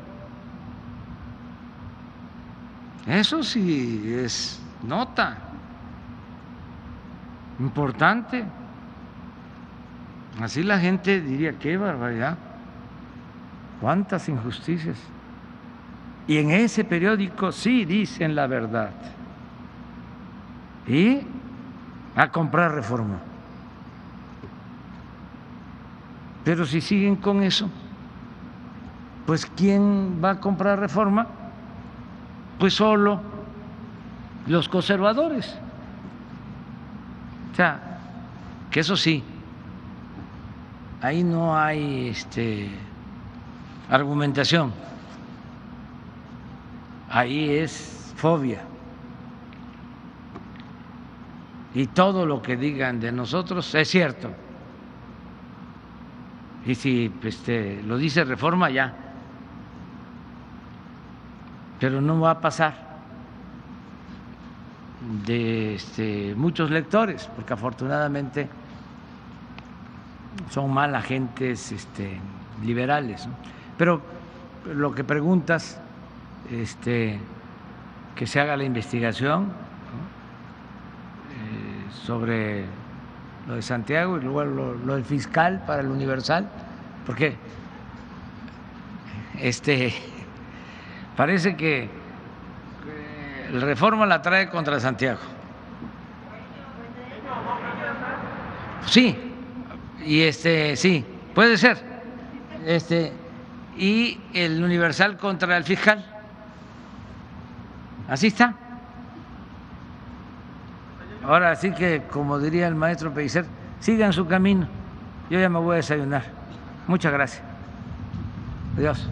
Eso sí es nota importante. Así la gente diría, qué barbaridad, cuántas injusticias. Y en ese periódico sí dicen la verdad. Y a comprar Reforma. Pero si siguen con eso, pues ¿quién va a comprar Reforma? Pues solo los conservadores. O sea, que eso sí, ahí no hay argumentación, ahí es fobia. y todo lo que digan de nosotros es cierto. Y si lo dice Reforma, ya. Pero no va a pasar de muchos lectores, porque afortunadamente son malas gentes liberales, ¿no? Pero lo que preguntas, que se haga la investigación, ¿no? Sobre lo de Santiago y luego lo del fiscal para el Universal, porque parece que la Reforma la trae contra Santiago. Sí, y sí, puede ser. Y el Universal contra el fiscal. Así está. Ahora sí que, como diría el maestro Pellicer, sigan su camino. Yo ya me voy a desayunar. Muchas gracias. Adiós.